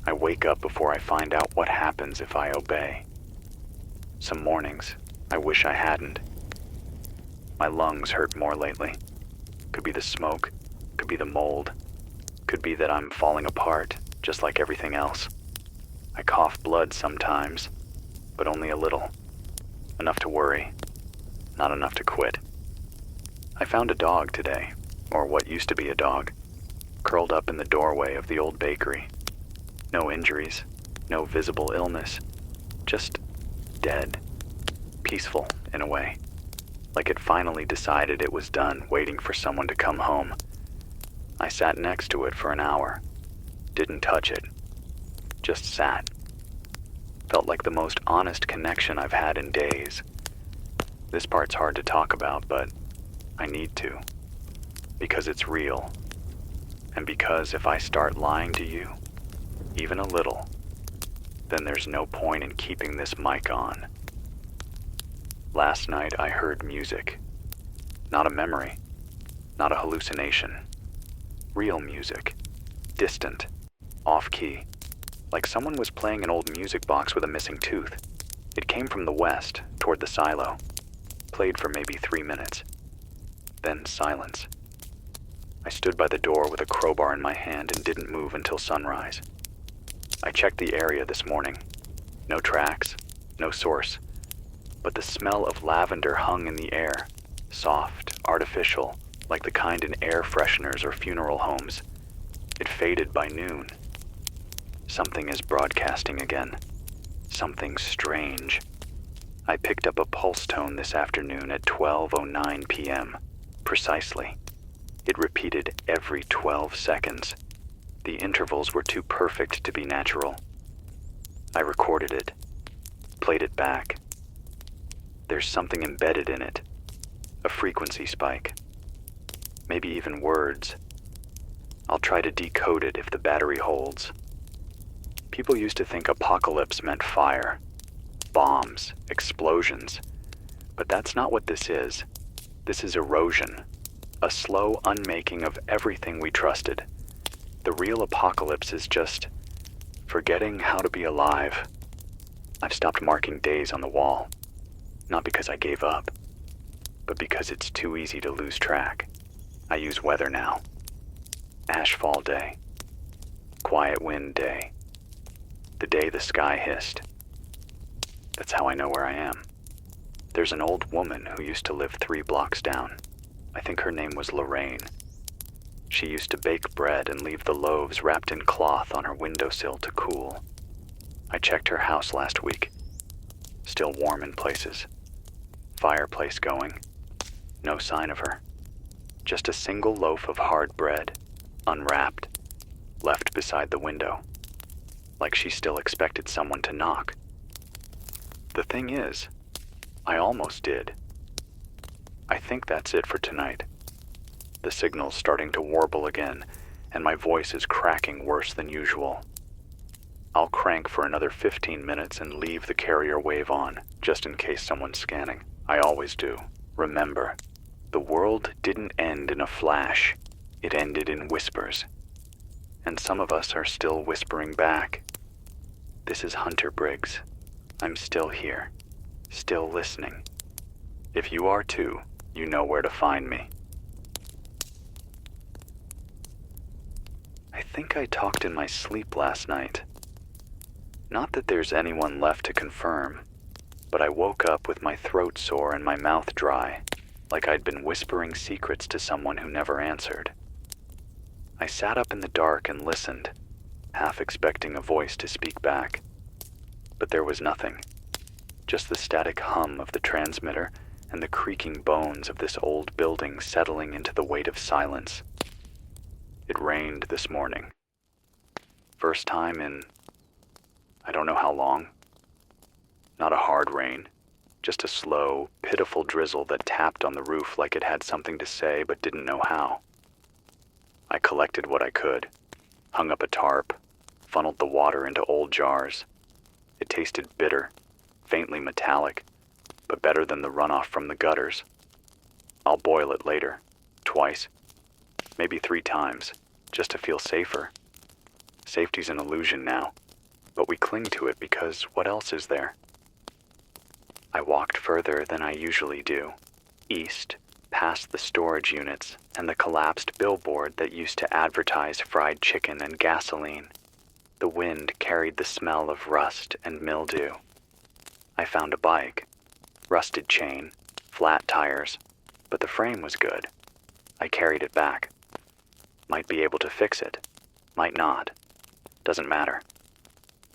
I wake up before I find out what happens if I obey. Some mornings, I wish I hadn't. My lungs hurt more lately. Could be the smoke, could be the mold, could be that I'm falling apart, just like everything else. I cough blood sometimes, but only a little. Enough to worry, not enough to quit. I found a dog today, or what used to be a dog, curled up in the doorway of the old bakery. No injuries, no visible illness, just dead, peaceful in a way, like it finally decided it was done waiting for someone to come home. I sat next to it for an hour, didn't touch it, just sat. Felt like the most honest connection I've had in days. This part's hard to talk about, but I need to, because it's real, and because if I start lying to you, even a little, then there's no point in keeping this mic on. Last night I heard music. Not a memory, not a hallucination. Real music. Distant, off-key, like someone was playing an old music box with a missing tooth. It came from the west, toward the silo. Played for maybe 3 minutes. Then silence. I stood by the door with a crowbar in my hand and didn't move until sunrise. I checked the area this morning. No tracks, no source, but the smell of lavender hung in the air, soft, artificial, like the kind in air fresheners or funeral homes. It faded by noon. Something is broadcasting again. Something strange. I picked up a pulse tone this afternoon at 12:09 p.m., precisely. It repeated every 12 seconds. The intervals were too perfect to be natural. I recorded it, played it back. There's something embedded in it, a frequency spike, maybe even words. I'll try to decode it if the battery holds. People used to think apocalypse meant fire, bombs, explosions, but that's not what this is. This is erosion, a slow unmaking of everything we trusted. The real apocalypse is just forgetting how to be alive. I've stopped marking days on the wall, not because I gave up, but because it's too easy to lose track. I use weather now. Ashfall day, quiet wind day, the day the sky hissed. That's how I know where I am. There's an old woman who used to live 3 blocks down. I think her name was Lorraine. She used to bake bread and leave the loaves wrapped in cloth on her windowsill to cool. I checked her house last week. Still warm in places. Fireplace going. No sign of her. Just a single loaf of hard bread, unwrapped, left beside the window, like she still expected someone to knock. The thing is, I almost did. I think that's it for tonight. The signal's starting to warble again, and my voice is cracking worse than usual. I'll crank for another 15 minutes and leave the carrier wave on, just in case someone's scanning. I always do. Remember, the world didn't end in a flash. It ended in whispers. And some of us are still whispering back. This is Hunter Briggs. I'm still here, still listening. If you are too, you know where to find me. I think I talked in my sleep last night. Not that there's anyone left to confirm, but I woke up with my throat sore and my mouth dry, like I'd been whispering secrets to someone who never answered. I sat up in the dark and listened, half expecting a voice to speak back. But there was nothing, just the static hum of the transmitter and the creaking bones of this old building settling into the weight of silence. It rained this morning. First time in I don't know how long. Not a hard rain, just a slow, pitiful drizzle that tapped on the roof like it had something to say but didn't know how. I collected what I could, hung up a tarp, funneled the water into old jars. It tasted bitter, faintly metallic, but better than the runoff from the gutters. I'll boil it later, twice, maybe 3 times, just to feel safer. Safety's an illusion now, but we cling to it because what else is there? I walked further than I usually do, east, past the storage units and the collapsed billboard that used to advertise fried chicken and gasoline. The wind carried the smell of rust and mildew. I found a bike, rusted chain, flat tires, but the frame was good. I carried it back. Might be able to fix it, might not. Doesn't matter.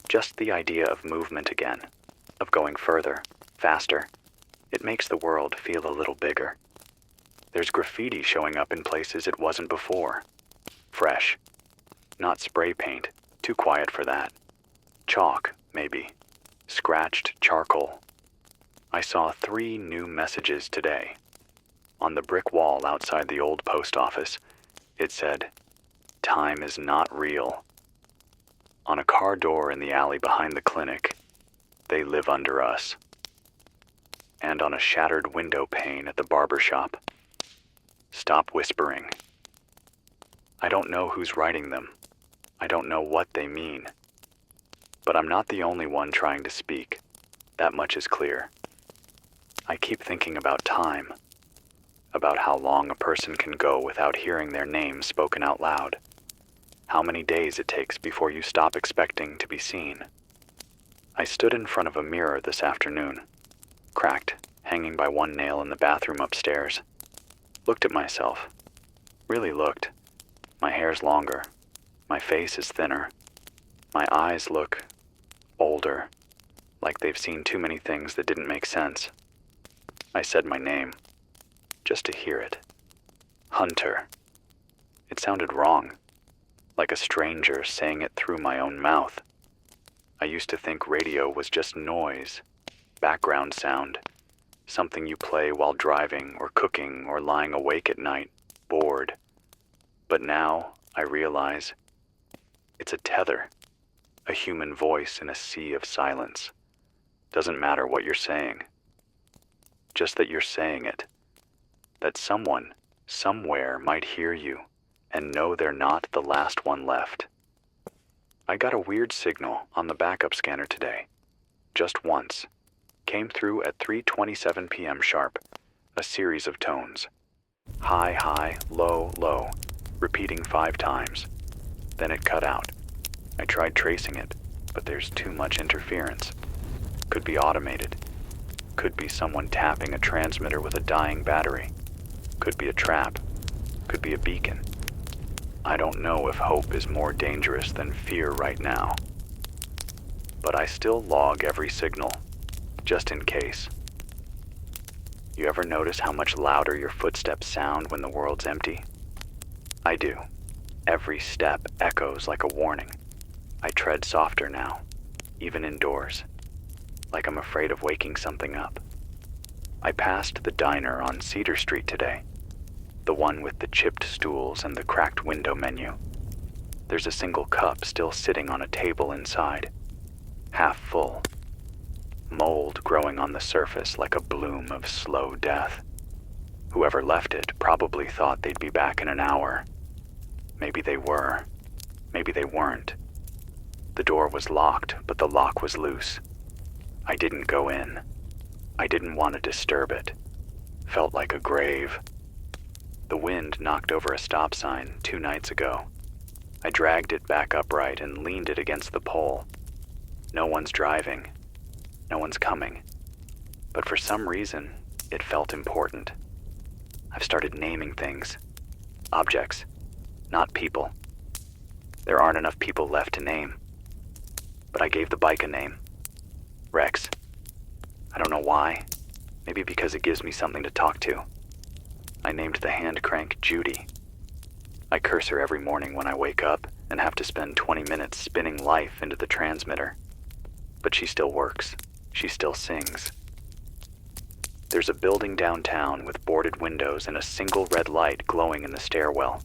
Just the idea of movement again, of going further, faster. It makes the world feel a little bigger. There's graffiti showing up in places it wasn't before. Fresh. Not spray paint, too quiet for that. Chalk, maybe. Scratched charcoal. I saw 3 new messages today. On the brick wall outside the old post office, it said, "Time is not real." On a car door in the alley behind the clinic, "They live under us." And on a shattered window pane at the barber shop, "Stop whispering." I don't know who's writing them. I don't know what they mean. But I'm not the only one trying to speak. That much is clear. I keep thinking about time, about how long a person can go without hearing their name spoken out loud, how many days it takes before you stop expecting to be seen. I stood in front of a mirror this afternoon, cracked, hanging by one nail in the bathroom upstairs. Looked at myself. Really looked. My hair's longer. My face is thinner. My eyes look older, like they've seen too many things that didn't make sense. I said my name, just to hear it. Hunter. It sounded wrong, like a stranger saying it through my own mouth. I used to think radio was just noise, background sound, something you play while driving or cooking or lying awake at night, bored. But now I realize it's a tether, a human voice in a sea of silence. Doesn't matter what you're saying, just that you're saying it, that someone, somewhere might hear you and know they're not the last one left. I got a weird signal on the backup scanner today, just once. Came through at 3:27 p.m. sharp, a series of tones. High, high, low, low, repeating 5 times. Then it cut out. I tried tracing it, but there's too much interference. Could be automated. Could be someone tapping a transmitter with a dying battery. Could be a trap. Could be a beacon. I don't know if hope is more dangerous than fear right now. But I still log every signal, just in case. You ever notice how much louder your footsteps sound when the world's empty? I do. Every step echoes like a warning. I tread softer now, even indoors, like I'm afraid of waking something up. I passed the diner on Cedar Street today, the one with the chipped stools and the cracked window menu. There's a single cup still sitting on a table inside, half full. Mold growing on the surface like a bloom of slow death. Whoever left it probably thought they'd be back in an hour. Maybe they were. Maybe they weren't. The door was locked, but the lock was loose. I didn't go in. I didn't want to disturb it. Felt like a grave. The wind knocked over a stop sign 2 nights ago. I dragged it back upright and leaned it against the pole. No one's driving. No one's coming. But for some reason, it felt important. I've started naming things. Objects, not people. There aren't enough people left to name. But I gave the bike a name. Rex. I don't know why. Maybe because it gives me something to talk to. I named the hand crank Judy. I curse her every morning when I wake up and have to spend 20 minutes spinning life into the transmitter. But she still works. She still sings. There's a building downtown with boarded windows and a single red light glowing in the stairwell.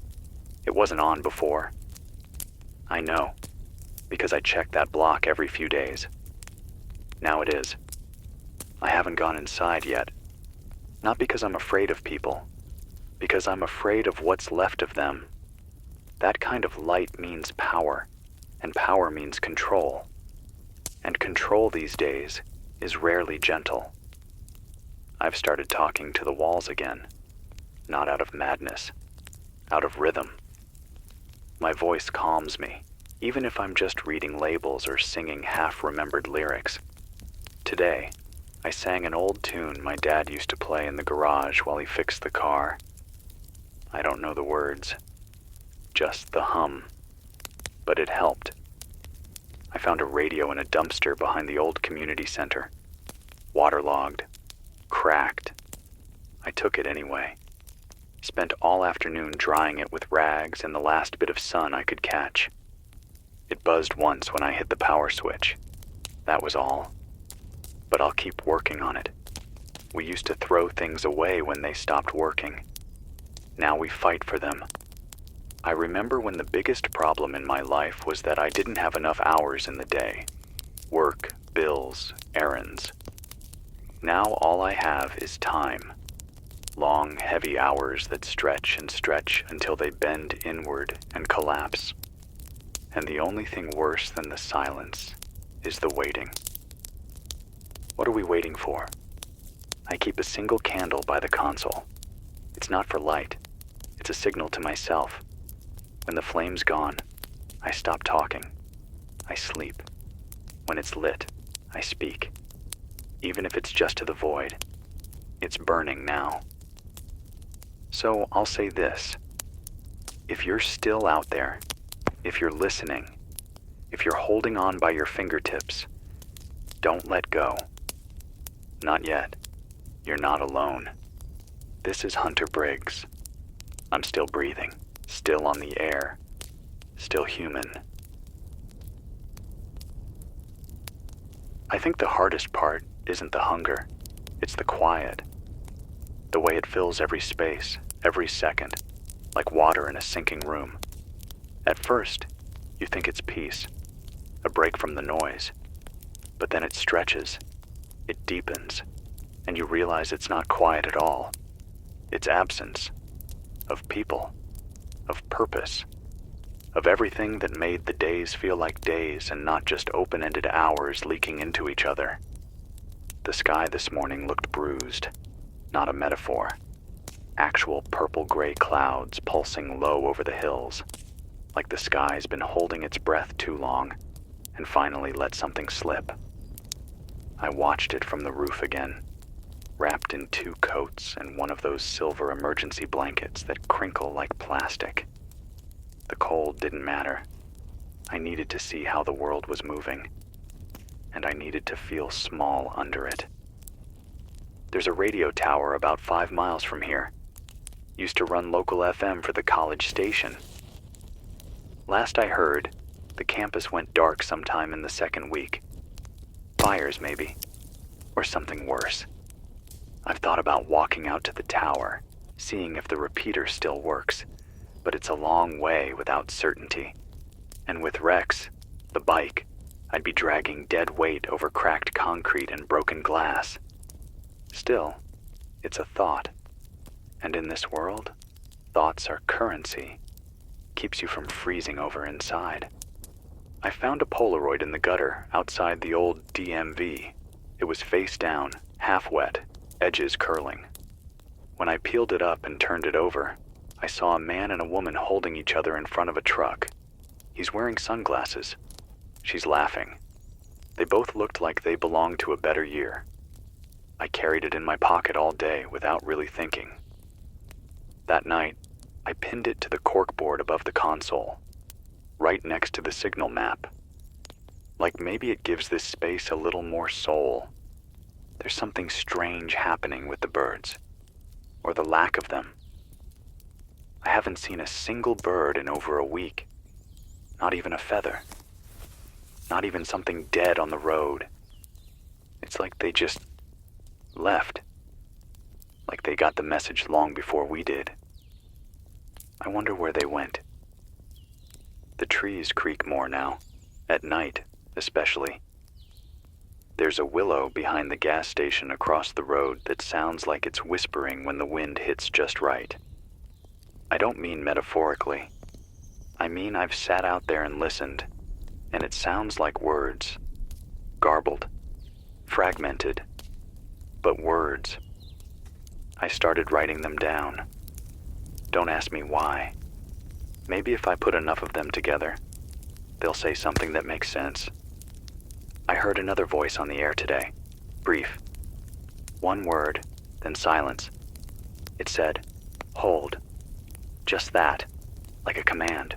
It wasn't on before. I know, because I check that block every few days. Now it is. I haven't gone inside yet. Not because I'm afraid of people, because I'm afraid of what's left of them. That kind of light means power, and power means control. And control these days is rarely gentle. I've started talking to the walls again, not out of madness, out of rhythm. My voice calms me, even if I'm just reading labels or singing half-remembered lyrics. Today, I sang an old tune my dad used to play in the garage while he fixed the car. I don't know the words, just the hum, but it helped. I found a radio in a dumpster behind the old community center, waterlogged, cracked. I took it anyway. Spent all afternoon drying it with rags and the last bit of sun I could catch. It buzzed once when I hit the power switch. That was all. But I'll keep working on it. We used to throw things away when they stopped working. Now we fight for them. I remember when the biggest problem in my life was that I didn't have enough hours in the day. Work, bills, errands. Now all I have is time. Long, heavy hours that stretch and stretch until they bend inward and collapse. And the only thing worse than the silence is the waiting. What are we waiting for? I keep a single candle by the console. It's not for light. It's a signal to myself. When the flame's gone, I stop talking. I sleep. When it's lit, I speak. Even if it's just to the void. It's burning now. So I'll say this. If you're still out there, if you're listening, if you're holding on by your fingertips, don't let go. Not yet. You're not alone. This is Hunter Briggs. I'm still breathing, still on the air, still human. I think the hardest part isn't the hunger, it's the quiet. The way it fills every space, every second, like water in a sinking room. At first, you think it's peace, a break from the noise. But then it stretches, it deepens, and you realize it's not quiet at all. It's absence of people, of purpose, of everything that made the days feel like days and not just open-ended hours leaking into each other. The sky this morning looked bruised, not a metaphor. Actual purple-gray clouds pulsing low over the hills, like the sky's been holding its breath too long and finally let something slip. I watched it from the roof again, wrapped in 2 coats and one of those silver emergency blankets that crinkle like plastic. The cold didn't matter. I needed to see how the world was moving, and I needed to feel small under it. There's a radio tower about 5 miles from here. Used to run local FM for the college station. Last I heard, the campus went dark sometime in the second week. Fires, maybe, or something worse. I've thought about walking out to the tower, seeing if the repeater still works, but it's a long way without certainty. And with Rex, the bike, I'd be dragging dead weight over cracked concrete and broken glass. Still, it's a thought. And in this world, thoughts are currency. Keeps you from freezing over inside. I found a Polaroid in the gutter outside the old DMV. It was face down, half wet, edges curling. When I peeled it up and turned it over, I saw a man and a woman holding each other in front of a truck. He's wearing sunglasses. She's laughing. They both looked like they belonged to a better year. I carried it in my pocket all day without really thinking. That night, I pinned it to the corkboard above the console, right next to the signal map. Like maybe it gives this space a little more soul. There's something strange happening with the birds, or the lack of them. I haven't seen a single bird in over a week, not even a feather. Not even something dead on the road. It's like they just left. Like they got the message long before we did. I wonder where they went. The trees creak more now, at night especially. There's a willow behind the gas station across the road that sounds like it's whispering when the wind hits just right. I don't mean metaphorically. I mean I've sat out there and listened, and it sounds like words. Garbled. Fragmented. But words. I started writing them down. Don't ask me why. Maybe if I put enough of them together, they'll say something that makes sense. I heard another voice on the air today. Brief. One word, then silence. It said, "Hold." Just that, like a command.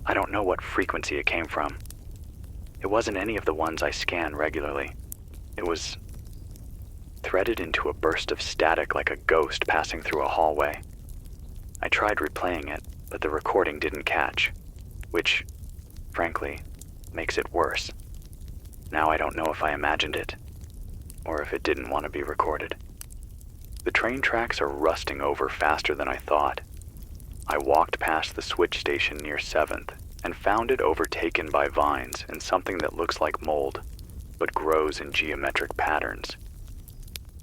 I don't know what frequency it came from. It wasn't any of the ones I scan regularly. It was threaded into a burst of static like a ghost passing through a hallway. I tried replaying it, but the recording didn't catch, which, frankly, makes it worse. Now I don't know if I imagined it, or if it didn't want to be recorded. The train tracks are rusting over faster than I thought. I walked past the switch station near 7th and found it overtaken by vines and something that looks like mold, but grows in geometric patterns.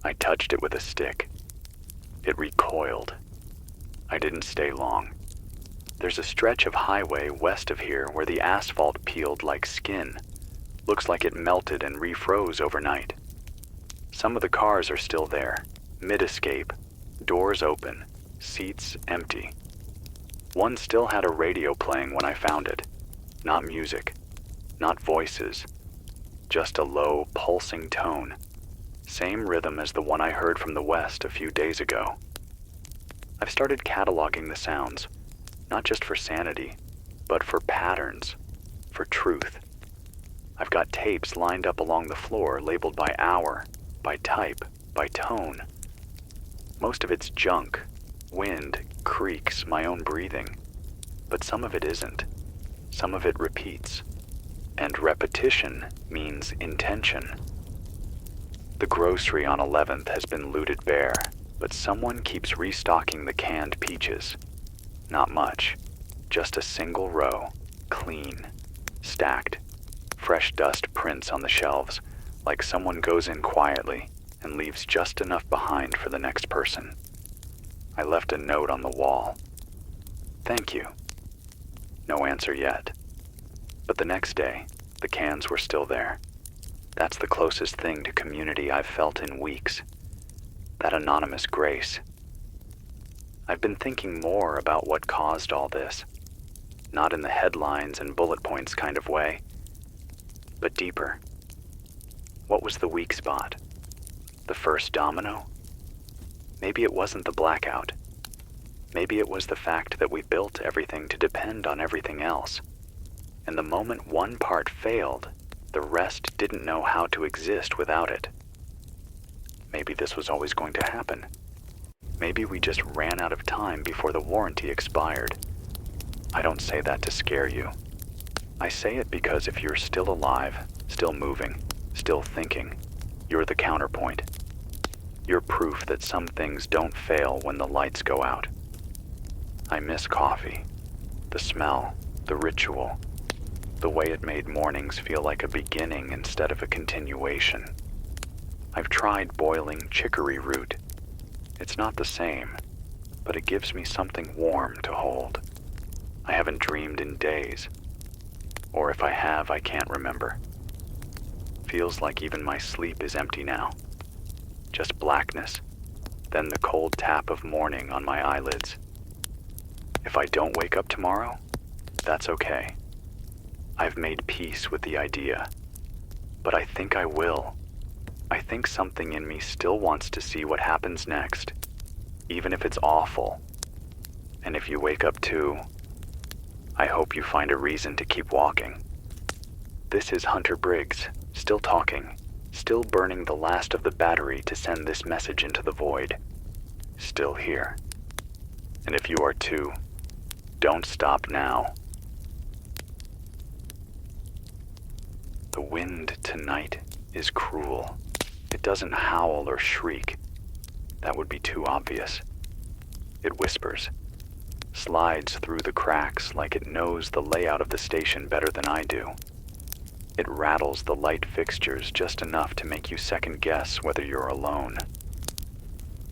I touched it with a stick. It recoiled. I didn't stay long. There's a stretch of highway west of here where the asphalt peeled like skin. Looks like it melted and refroze overnight. Some of the cars are still there, mid-escape, doors open, seats empty. One still had a radio playing when I found it. Not music, not voices, just a low, pulsing tone. Same rhythm as the one I heard from the west a few days ago. I've started cataloging the sounds, not just for sanity, but for patterns, for truth. I've got tapes lined up along the floor labeled by hour, by type, by tone. Most of it's junk, wind, creaks, my own breathing. But some of it isn't. Some of it repeats. And repetition means intention. The grocery on 11th has been looted bare, but someone keeps restocking the canned peaches. Not much, just a single row, clean, stacked. Fresh dust prints on the shelves, like someone goes in quietly and leaves just enough behind for the next person. I left a note on the wall. Thank you. No answer yet. But the next day, the cans were still there. That's the closest thing to community I've felt in weeks. That anonymous grace. I've been thinking more about what caused all this. Not in the headlines and bullet points kind of way, but deeper. What was the weak spot? The first domino? Maybe it wasn't the blackout. Maybe it was the fact that we built everything to depend on everything else. And the moment one part failed, the rest didn't know how to exist without it. Maybe this was always going to happen. Maybe we just ran out of time before the warranty expired. I don't say that to scare you. I say it because if you're still alive, still moving, still thinking, you're the counterpoint. You're proof that some things don't fail when the lights go out. I miss coffee, the smell, the ritual, the way it made mornings feel like a beginning instead of a continuation. I've tried boiling chicory root. It's not the same, but it gives me something warm to hold. I haven't dreamed in days. Or if I have, I can't remember. Feels like even my sleep is empty now. Just blackness, then the cold tap of morning on my eyelids. If I don't wake up tomorrow, that's okay. I've made peace with the idea. But I think I will. I think something in me still wants to see what happens next, even if it's awful. And if you wake up too, I hope you find a reason to keep walking. This is Hunter Briggs, still talking, still burning the last of the battery to send this message into the void. Still here. And if you are too, don't stop now. The wind tonight is cruel. It doesn't howl or shriek. That would be too obvious. It whispers, slides through the cracks like it knows the layout of the station better than I do. It rattles the light fixtures just enough to make you second guess whether you're alone.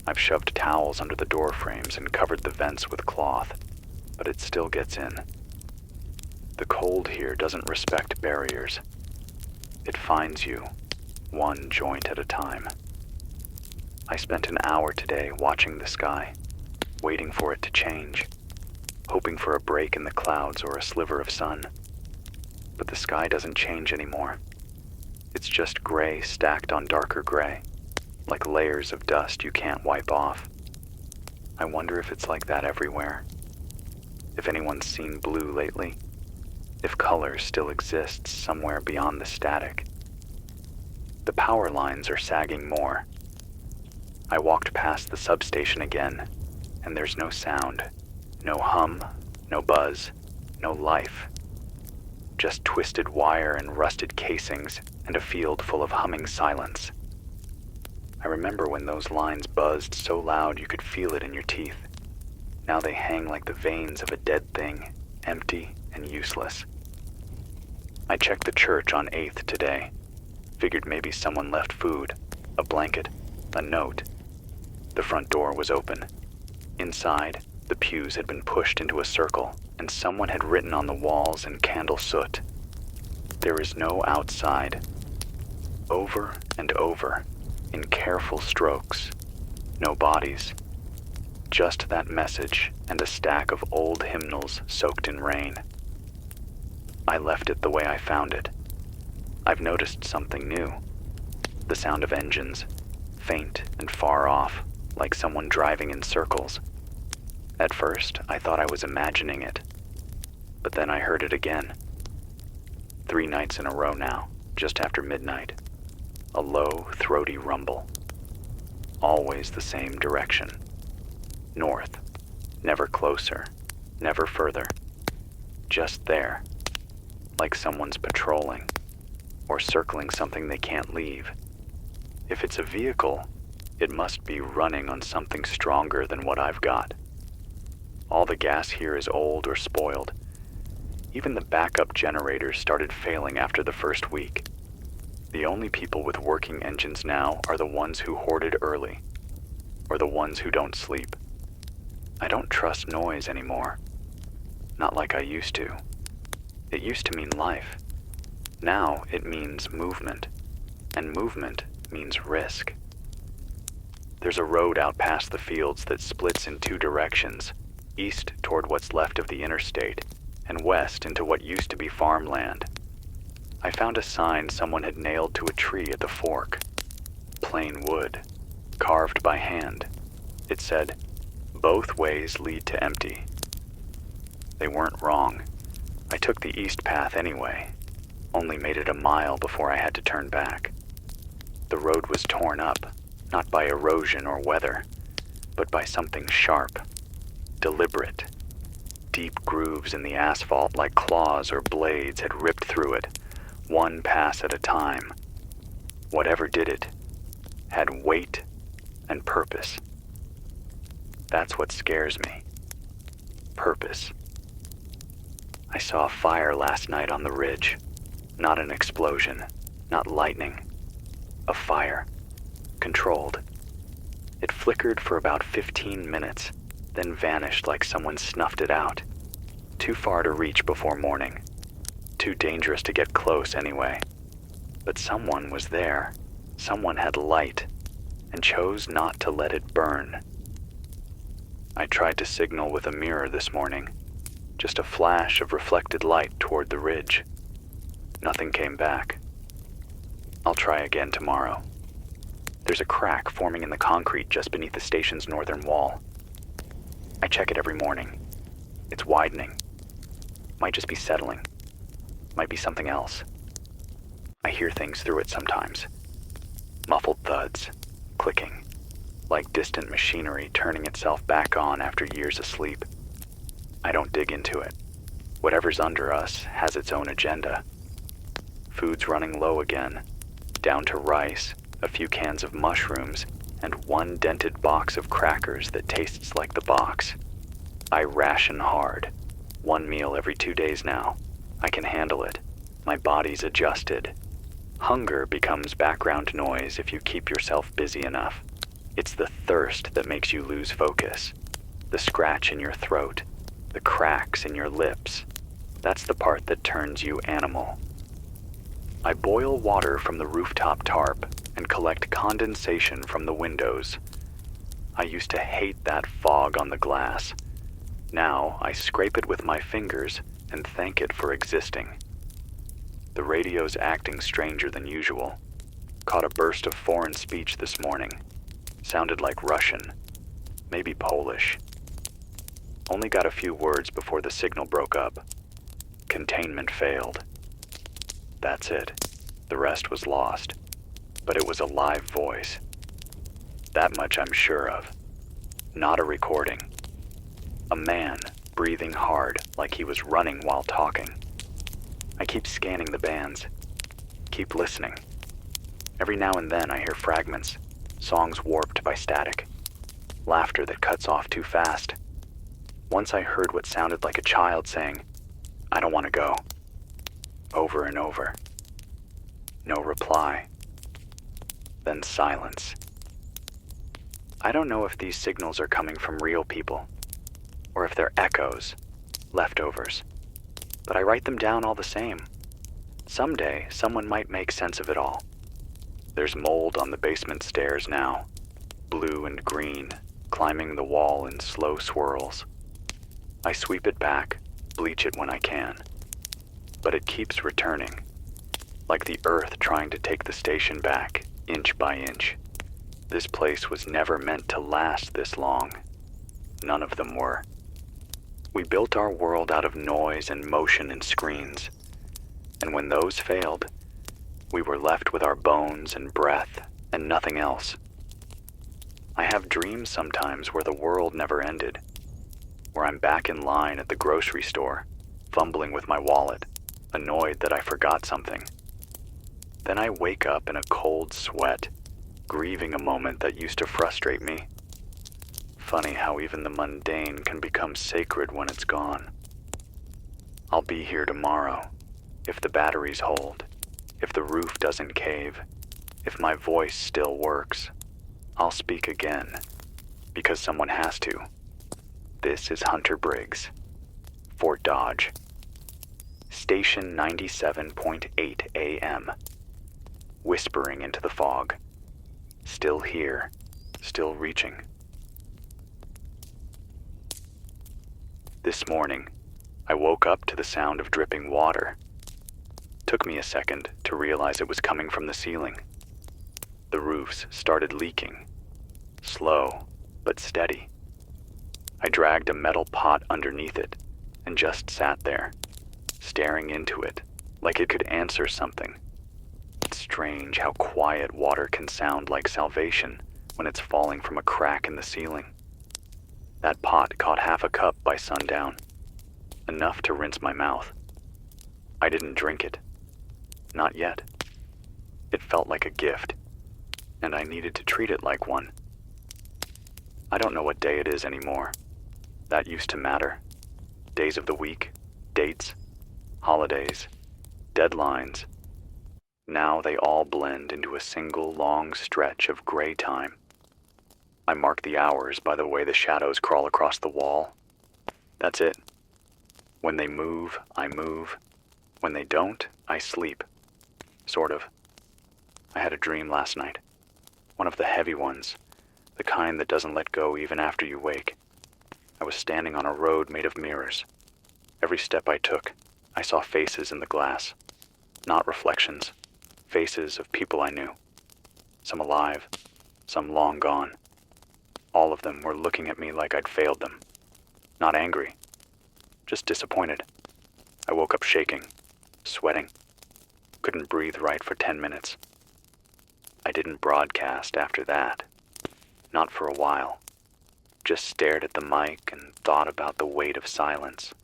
I've shoved towels under the door frames and covered the vents with cloth, but it still gets in. The cold here doesn't respect barriers. It finds you, one joint at a time. I spent an hour today watching the sky, waiting for it to change, hoping for a break in the clouds or a sliver of sun. But the sky doesn't change anymore. It's just gray stacked on darker gray, like layers of dust you can't wipe off. I wonder if it's like that everywhere. If anyone's seen blue lately. If color still exists somewhere beyond the static. The power lines are sagging more. I walked past the substation again, and there's no sound, no hum, no buzz, no life. Just twisted wire and rusted casings and a field full of humming silence. I remember when those lines buzzed so loud you could feel it in your teeth. Now they hang like the veins of a dead thing, empty and useless. I checked the church on 8th today. Figured maybe someone left food, a blanket, a note. The front door was open. Inside, the pews had been pushed into a circle, and someone had written on the walls in candle soot, "There is no outside." Over and over, in careful strokes. No bodies. Just that message and a stack of old hymnals soaked in rain. I left it the way I found it. I've noticed something new. The sound of engines, faint and far off, like someone driving in circles. At first, I thought I was imagining it, but then I heard it again. 3 nights in a row now, just after midnight. A low, throaty rumble. Always the same direction. North. Never closer. Never further. Just there. Like someone's patrolling. Or circling something they can't leave. If it's a vehicle, it must be running on something stronger than what I've got. All the gas here is old or spoiled. Even the backup generators started failing after the first week. The only people with working engines now are the ones who hoarded early, or the ones who don't sleep. I don't trust noise anymore. Not like I used to. It used to mean life. Now it means movement, and movement means risk. There's a road out past the fields that splits in 2 directions, east toward what's left of the interstate, and west into what used to be farmland. I found a sign someone had nailed to a tree at the fork. Plain wood, carved by hand. It said, "Both ways lead to empty." They weren't wrong. I took the east path anyway, only made it a mile before I had to turn back. The road was torn up, not by erosion or weather, but by something sharp, deliberate. Deep grooves in the asphalt like claws or blades had ripped through it, one pass at a time. Whatever did it had weight and purpose. That's what scares me. Purpose. I saw a fire last night on the ridge. Not an explosion, not lightning. A fire. Controlled. It flickered for about 15 minutes, then vanished like someone snuffed it out. Too far to reach before morning. Too dangerous to get close anyway. But someone was there. Someone had light, and chose not to let it burn. I tried to signal with a mirror this morning. Just a flash of reflected light toward the ridge. Nothing came back. I'll try again tomorrow. There's a crack forming in the concrete just beneath the station's northern wall. I check it every morning. It's widening. Might just be settling. Might be something else. I hear things through it sometimes. Muffled thuds, clicking, like distant machinery turning itself back on after years of sleep. I don't dig into it. Whatever's under us has its own agenda. Food's running low again, down to rice, a few cans of mushrooms, and one dented box of crackers that tastes like the box. I ration hard. One meal every 2 days now. I can handle it. My body's adjusted. Hunger becomes background noise if you keep yourself busy enough. It's the thirst that makes you lose focus. The scratch in your throat, the cracks in your lips. That's the part that turns you animal. I boil water from the rooftop tarp and collect condensation from the windows. I used to hate that fog on the glass. Now I scrape it with my fingers and thank it for existing. The radio's acting stranger than usual. Caught a burst of foreign speech this morning. Sounded like Russian, maybe Polish. Only got a few words before the signal broke up. Containment failed. That's it. The rest was lost. But it was a live voice. That much I'm sure of. Not a recording. A man breathing hard like he was running while talking. I keep scanning the bands. Keep listening. Every now and then I hear fragments, songs warped by static, laughter that cuts off too fast. Once I heard what sounded like a child saying, "I don't want to go," over and over. No reply. Then silence. I don't know if these signals are coming from real people, or if they're echoes, leftovers, but I write them down all the same. Someday, someone might make sense of it all. There's mold on the basement stairs now, blue and green, climbing the wall in slow swirls. I sweep it back, bleach it when I can, but it keeps returning, like the earth trying to take the station back, inch by inch. This place was never meant to last this long. None of them were. We built our world out of noise and motion and screens, and when those failed, we were left with our bones and breath and nothing else. I have dreams sometimes where the world never ended, where I'm back in line at the grocery store, fumbling with my wallet, annoyed that I forgot something. Then I wake up in a cold sweat, grieving a moment that used to frustrate me. Funny how even the mundane can become sacred when it's gone. I'll be here tomorrow, if the batteries hold, if the roof doesn't cave, if my voice still works. I'll speak again, because someone has to. This is Hunter Briggs, Fort Dodge. Station 97.8 AM. Whispering into the fog. Still here, still reaching. This morning, I woke up to the sound of dripping water. Took me a second to realize it was coming from the ceiling. The roofs started leaking, slow but steady. I dragged a metal pot underneath it and just sat there, staring into it like it could answer something. It's strange how quiet water can sound like salvation when it's falling from a crack in the ceiling. That pot caught half a cup by sundown, enough to rinse my mouth. I didn't drink it. Not yet. It felt like a gift, and I needed to treat it like one. I don't know what day it is anymore. That used to matter. Days of the week, dates, holidays, deadlines. Now they all blend into a single long stretch of gray time. I mark the hours by the way the shadows crawl across the wall. That's it. When they move, I move. When they don't, I sleep. Sort of. I had a dream last night. One of the heavy ones. The kind that doesn't let go even after you wake. I was standing on a road made of mirrors. Every step I took, I saw faces in the glass. Not reflections. Faces of people I knew. Some alive, some long gone. All of them were looking at me like I'd failed them. Not angry, just disappointed. I woke up shaking, sweating. Couldn't breathe right for 10 minutes. I didn't broadcast after that. Not for a while. Just stared at the mic and thought about the weight of silence.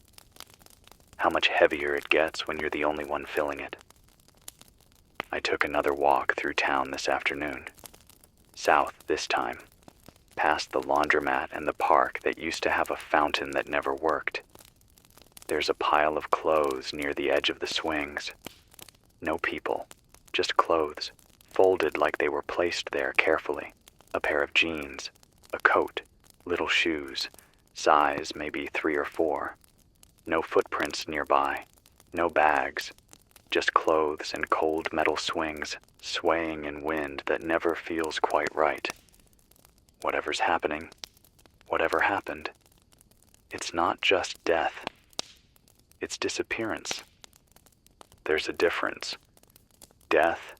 How much heavier it gets when you're the only one filling it. I took another walk through town this afternoon. South this time, past the laundromat and the park that used to have a fountain that never worked. There's a pile of clothes near the edge of the swings. No people, just clothes, folded like they were placed there carefully. A pair of jeans, a coat, little shoes, size maybe 3 or 4. No footprints nearby, no bags, just clothes and cold metal swings swaying in wind that never feels quite right. Whatever's happening, whatever happened, it's not just death, it's disappearance. There's a difference. Death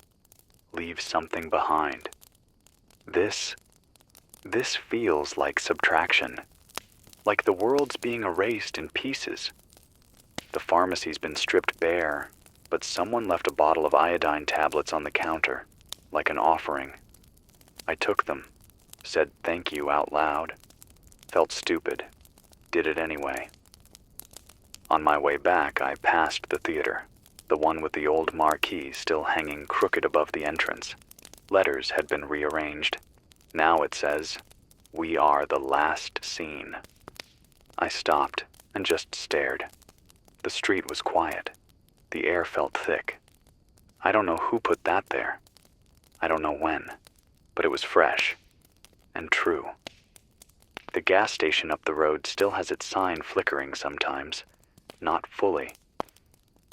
leaves something behind. This feels like subtraction, like the world's being erased in pieces. The pharmacy's been stripped bare, but someone left a bottle of iodine tablets on the counter, like an offering. I took them, said thank you out loud, felt stupid, did it anyway. On my way back, I passed the theater, the one with the old marquee still hanging crooked above the entrance. Letters had been rearranged. Now it says, "We are the last scene." I stopped and just stared. The street was quiet. The air felt thick. I don't know who put that there. I don't know when, but it was fresh and true. The gas station up the road still has its sign flickering sometimes, not fully.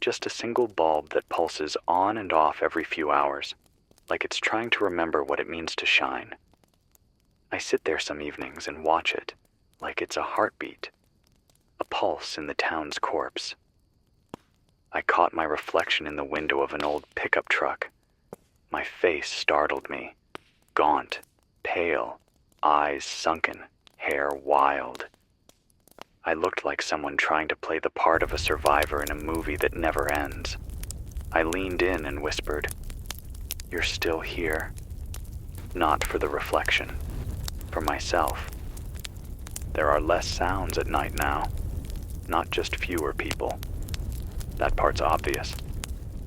Just a single bulb that pulses on and off every few hours, like it's trying to remember what it means to shine. I sit there some evenings and watch it, like it's a heartbeat, a pulse in the town's corpse. I caught my reflection in the window of an old pickup truck. My face startled me, gaunt, pale, eyes sunken, hair wild. I looked like someone trying to play the part of a survivor in a movie that never ends. I leaned in and whispered, "You're still here." Not for the reflection, for myself. There are less sounds at night now, not just fewer people. That part's obvious.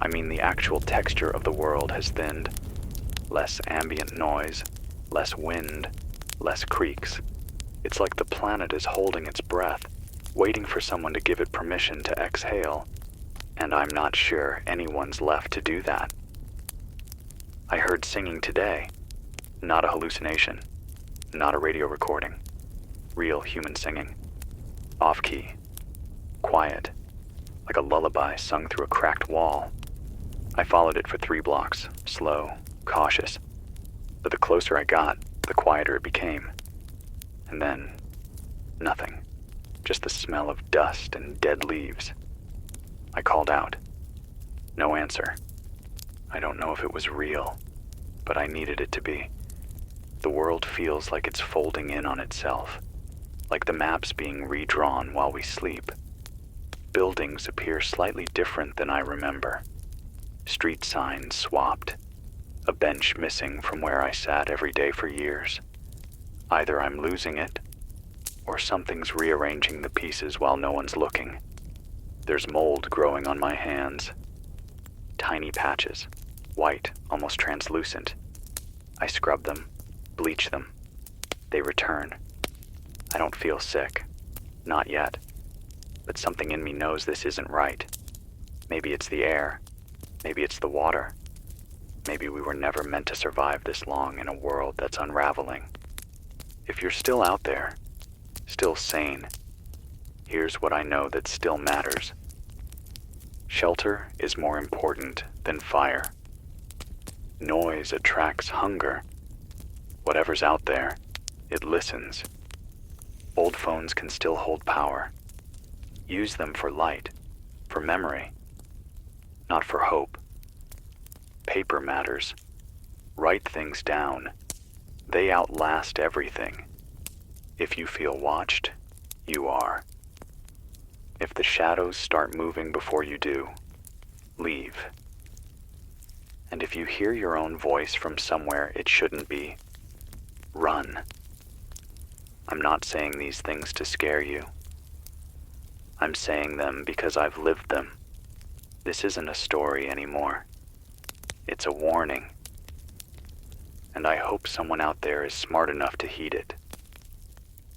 I mean, the actual texture of the world has thinned. Less ambient noise, less wind, less creaks. It's like the planet is holding its breath, waiting for someone to give it permission to exhale. And I'm not sure anyone's left to do that. I heard singing today. Not a hallucination. Not a radio recording. Real human singing. Off-key. Quiet. Like a lullaby sung through a cracked wall. I followed it for 3 blocks, slow, cautious. But the closer I got, the quieter it became. And then, nothing. Just the smell of dust and dead leaves. I called out. No answer. I don't know if it was real, but I needed it to be. The world feels like it's folding in on itself, like the maps being redrawn while we sleep. Buildings appear slightly different than I remember. Street signs swapped. A bench missing from where I sat every day for years. Either I'm losing it, or something's rearranging the pieces while no one's looking. There's mold growing on my hands. Tiny patches, white, almost translucent. I scrub them, bleach them. They return. I don't feel sick. Not yet. But something in me knows this isn't right. Maybe it's the air. Maybe it's the water. Maybe we were never meant to survive this long in a world that's unraveling. If you're still out there, still sane, here's what I know that still matters. Shelter is more important than fire. Noise attracts hunger. Whatever's out there, it listens. Old phones can still hold power. Use them for light, for memory, not for hope. Paper matters. Write things down. They outlast everything. If you feel watched, you are. If the shadows start moving before you do, leave. And if you hear your own voice from somewhere it shouldn't be, run. I'm not saying these things to scare you. I'm saying them because I've lived them. This isn't a story anymore. It's a warning. And I hope someone out there is smart enough to heed it.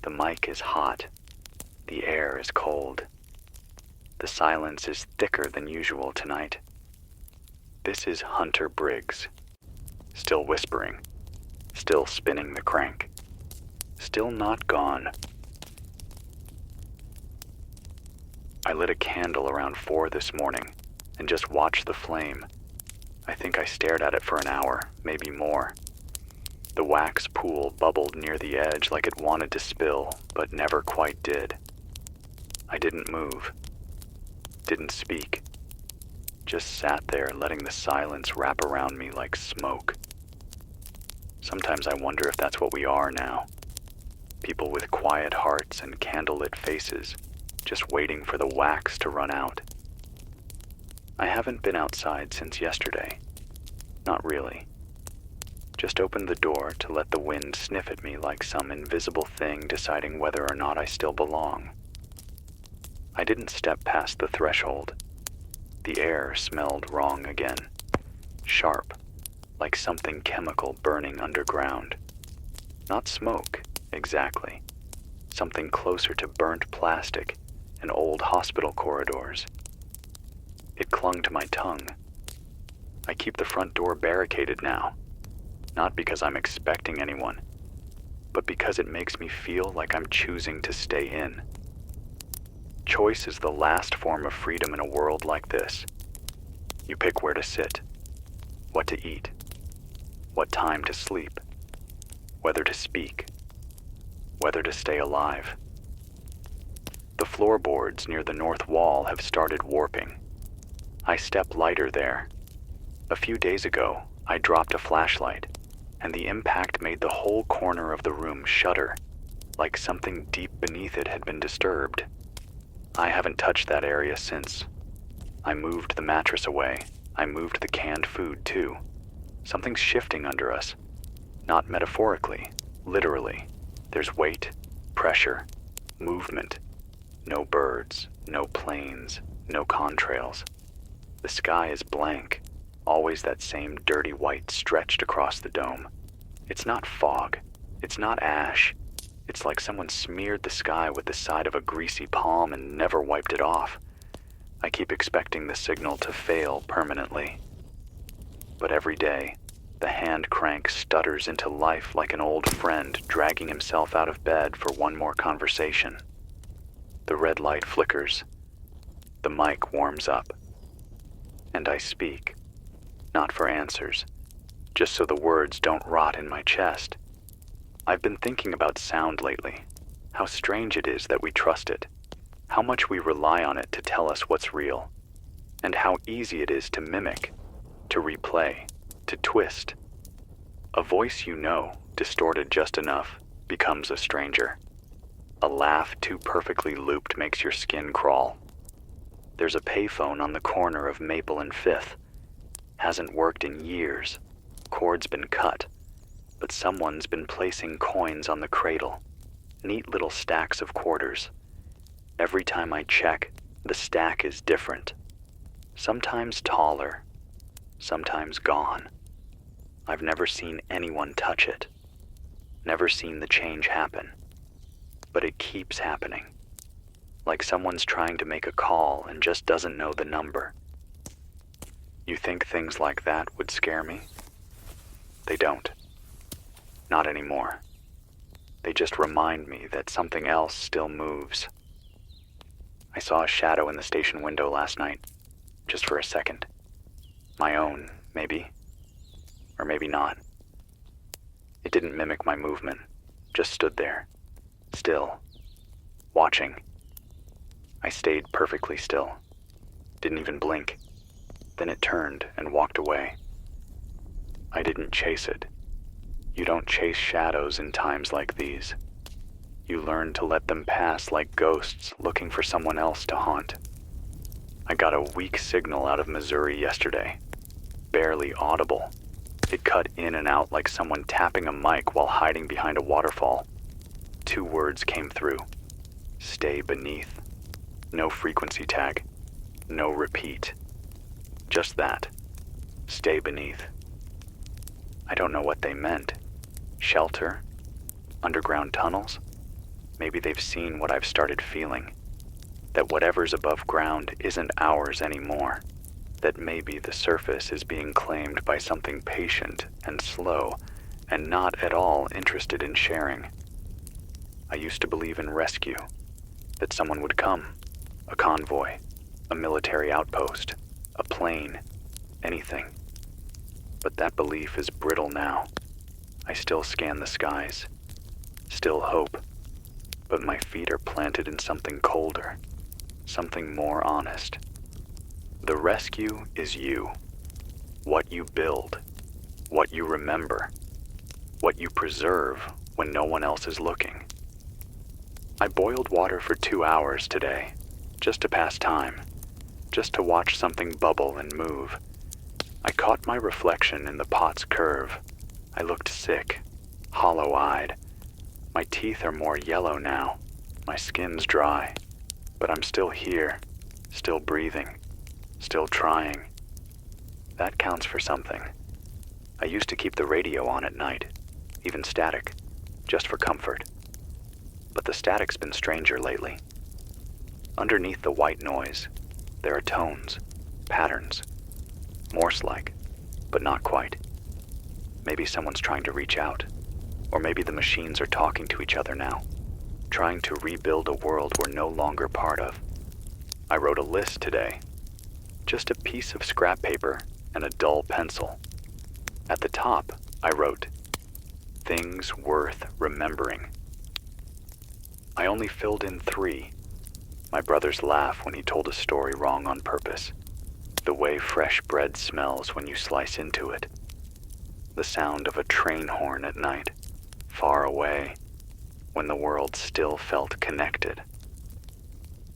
The mic is hot. The air is cold. The silence is thicker than usual tonight. This is Hunter Briggs. Still whispering. Still spinning the crank. Still not gone. I lit a candle around 4 this morning and just watched the flame. I think I stared at it for an hour, maybe more. The wax pool bubbled near the edge like it wanted to spill, but never quite did. I didn't move. Didn't speak. Just sat there letting the silence wrap around me like smoke. Sometimes I wonder if that's what we are now. People with quiet hearts and candlelit faces, just waiting for the wax to run out. I haven't been outside since yesterday. Not really. Just opened the door to let the wind sniff at me like some invisible thing deciding whether or not I still belong. I didn't step past the threshold. The air smelled wrong again. Sharp, like something chemical burning underground. Not smoke, exactly. Something closer to burnt plastic and old hospital corridors. It clung to my tongue. I keep the front door barricaded now, not because I'm expecting anyone, but because it makes me feel like I'm choosing to stay in. Choice is the last form of freedom in a world like this. You pick where to sit, what to eat, what time to sleep, whether to speak, whether to stay alive. The floorboards near the north wall have started warping. I step lighter there. A few days ago, I dropped a flashlight, and the impact made the whole corner of the room shudder, like something deep beneath it had been disturbed. I haven't touched that area since. I moved the mattress away. I moved the canned food, too. Something's shifting under us. Not metaphorically, literally. There's weight, pressure, movement. No birds, no planes, no contrails. The sky is blank, always that same dirty white stretched across the dome. It's not fog. It's not ash. It's like someone smeared the sky with the side of a greasy palm and never wiped it off. I keep expecting the signal to fail permanently. But every day, the hand crank stutters into life like an old friend dragging himself out of bed for one more conversation. The red light flickers. The mic warms up. And I speak. Not for answers, just so the words don't rot in my chest. I've been thinking about sound lately, how strange it is that we trust it, how much we rely on it to tell us what's real, and how easy it is to mimic, to replay, to twist. A voice you know, distorted just enough, becomes a stranger. A laugh too perfectly looped makes your skin crawl. There's a payphone on the corner of Maple and Fifth. Hasn't worked in years. Cord's been cut. But someone's been placing coins on the cradle. Neat little stacks of quarters. Every time I check, the stack is different. Sometimes taller. Sometimes gone. I've never seen anyone touch it. Never seen the change happen. But it keeps happening. Like someone's trying to make a call and just doesn't know the number. You think things like that would scare me? They don't. Not anymore. They just remind me that something else still moves. I saw a shadow in the station window last night, just for a second. My own, maybe. Or maybe not. It didn't mimic my movement, just stood there, still, watching. I stayed perfectly still, didn't even blink. Then it turned and walked away. I didn't chase it. You don't chase shadows in times like these. You learn to let them pass like ghosts looking for someone else to haunt. I got a weak signal out of Missouri yesterday. Barely audible. It cut in and out like someone tapping a mic while hiding behind a waterfall. 2 words came through. Stay beneath. No frequency tag. No repeat. Just that. Stay beneath. I don't know what they meant. Shelter? Underground tunnels? Maybe they've seen what I've started feeling. That whatever's above ground isn't ours anymore. That maybe the surface is being claimed by something patient and slow and not at all interested in sharing. I used to believe in rescue, that someone would come, a convoy, a military outpost, a plane, anything. But that belief is brittle now. I still scan the skies, still hope, but my feet are planted in something colder, something more honest. The rescue is you. What you build, what you remember, what you preserve when no one else is looking. I boiled water for 2 hours today, just to pass time, just to watch something bubble and move. I caught my reflection in the pot's curve. I looked sick, hollow-eyed. My teeth are more yellow now. My skin's dry. But I'm still here, still breathing, still trying. That counts for something. I used to keep the radio on at night, even static, just for comfort. But the static's been stranger lately. Underneath the white noise, there are tones, patterns, Morse-like, but not quite. Maybe someone's trying to reach out, or maybe the machines are talking to each other now, trying to rebuild a world we're no longer part of. I wrote a list today, just a piece of scrap paper and a dull pencil. At the top, I wrote, "Things worth remembering." I only filled in 3. My brother's laugh when he told a story wrong on purpose. The way fresh bread smells when you slice into it. The sound of a train horn at night, far away, when the world still felt connected.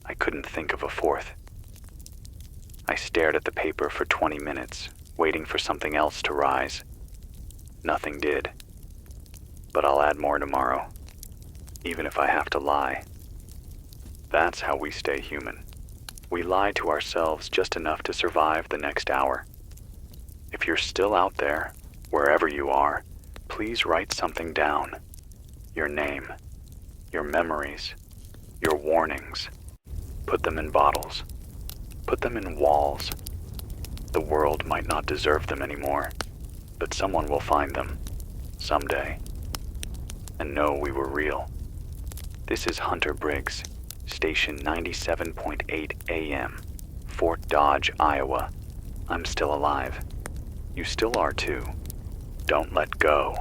I couldn't think of a 4th. I stared at the paper for 20 minutes, waiting for something else to rise. Nothing did. But I'll add more tomorrow, even if I have to lie. That's how we stay human. We lie to ourselves just enough to survive the next hour. If you're still out there, wherever you are, please write something down. Your name, your memories, your warnings. Put them in bottles. Put them in walls. The world might not deserve them anymore, but someone will find them, someday, and know we were real. This is Hunter Briggs, Station 97.8 AM, Fort Dodge, Iowa. I'm still alive. You still are too. Don't let go.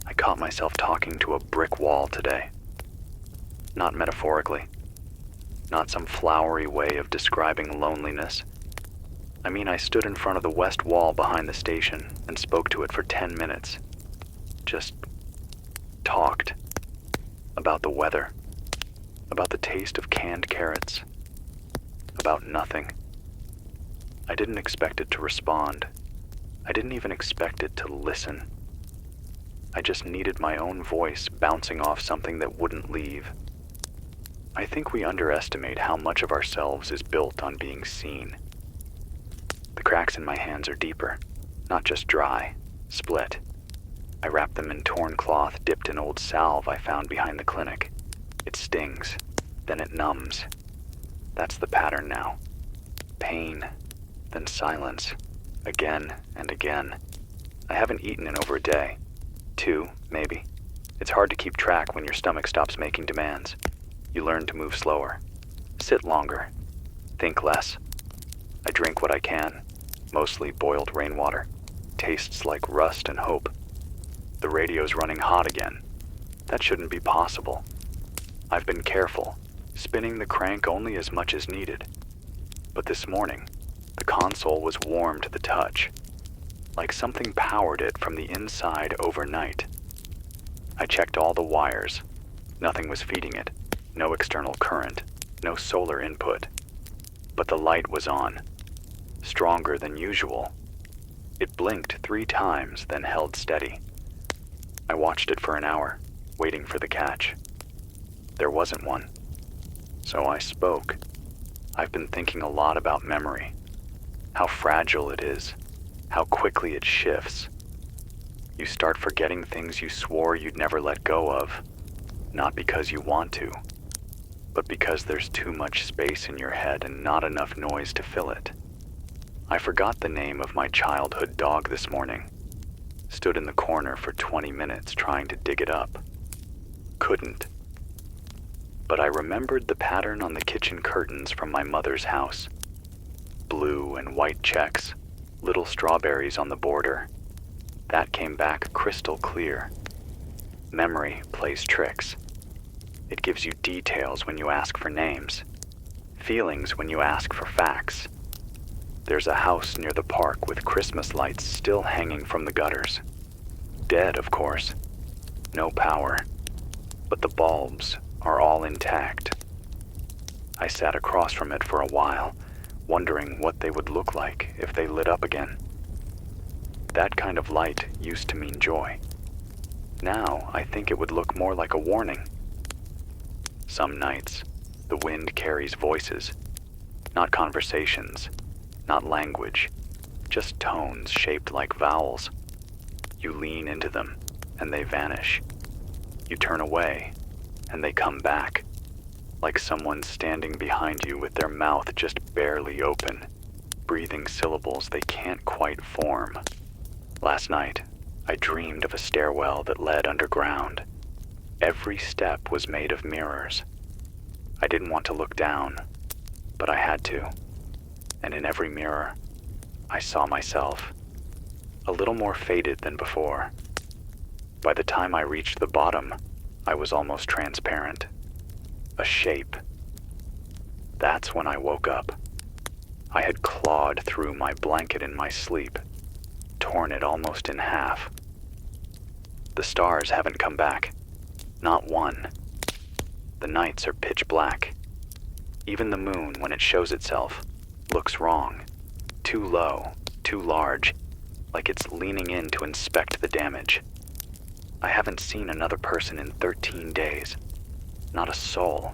I caught myself talking to a brick wall today. Not metaphorically. Not some flowery way of describing loneliness. I mean, I stood in front of the west wall behind the station and spoke to it for 10 minutes. Just talked about the weather, about the taste of canned carrots, about nothing. I didn't expect it to respond. I didn't even expect it to listen. I just needed my own voice bouncing off something that wouldn't leave. I think we underestimate how much of ourselves is built on being seen. The cracks in my hands are deeper, not just dry, split. I wrap them in torn cloth dipped in old salve I found behind the clinic. It stings, then it numbs. That's the pattern now. Pain, then silence, again and again. I haven't eaten in over a day. 2, maybe. It's hard to keep track when your stomach stops making demands. You learn to move slower, sit longer, think less. I drink what I can, mostly boiled rainwater. Tastes like rust and hope. The radio's running hot again. That shouldn't be possible. I've been careful, spinning the crank only as much as needed. But this morning, the console was warm to the touch, like something powered it from the inside overnight. I checked all the wires. Nothing was feeding it. No external current, no solar input. But the light was on, stronger than usual. It blinked 3 times, then held steady. I watched it for an hour, waiting for the catch. There wasn't one. So I spoke. I've been thinking a lot about memory, how fragile it is, how quickly it shifts. You start forgetting things you swore you'd never let go of, not because you want to, but because there's too much space in your head and not enough noise to fill it. I forgot the name of my childhood dog this morning. Stood in the corner for 20 minutes trying to dig it up. Couldn't. But I remembered the pattern on the kitchen curtains from my mother's house. Blue and white checks, little strawberries on the border. That came back crystal clear. Memory plays tricks. It gives you details when you ask for names, feelings when you ask for facts. There's a house near the park with Christmas lights still hanging from the gutters. Dead, of course. No power. But the bulbs are all intact. I sat across from it for a while, wondering what they would look like if they lit up again. That kind of light used to mean joy. Now I think it would look more like a warning. Some nights, the wind carries voices, not conversations, not language, just tones shaped like vowels. You lean into them, and they vanish. You turn away, and they come back, like someone standing behind you with their mouth just barely open, breathing syllables they can't quite form. Last night, I dreamed of a stairwell that led underground. Every step was made of mirrors. I didn't want to look down, but I had to. And in every mirror, I saw myself, a little more faded than before. By the time I reached the bottom, I was almost transparent. A shape. That's when I woke up. I had clawed through my blanket in my sleep, torn it almost in half. The stars haven't come back. Not one. The nights are pitch black. Even the moon, when it shows itself, looks wrong. Too low, too large, like it's leaning in to inspect the damage. I haven't seen another person in 13 days. Not a soul.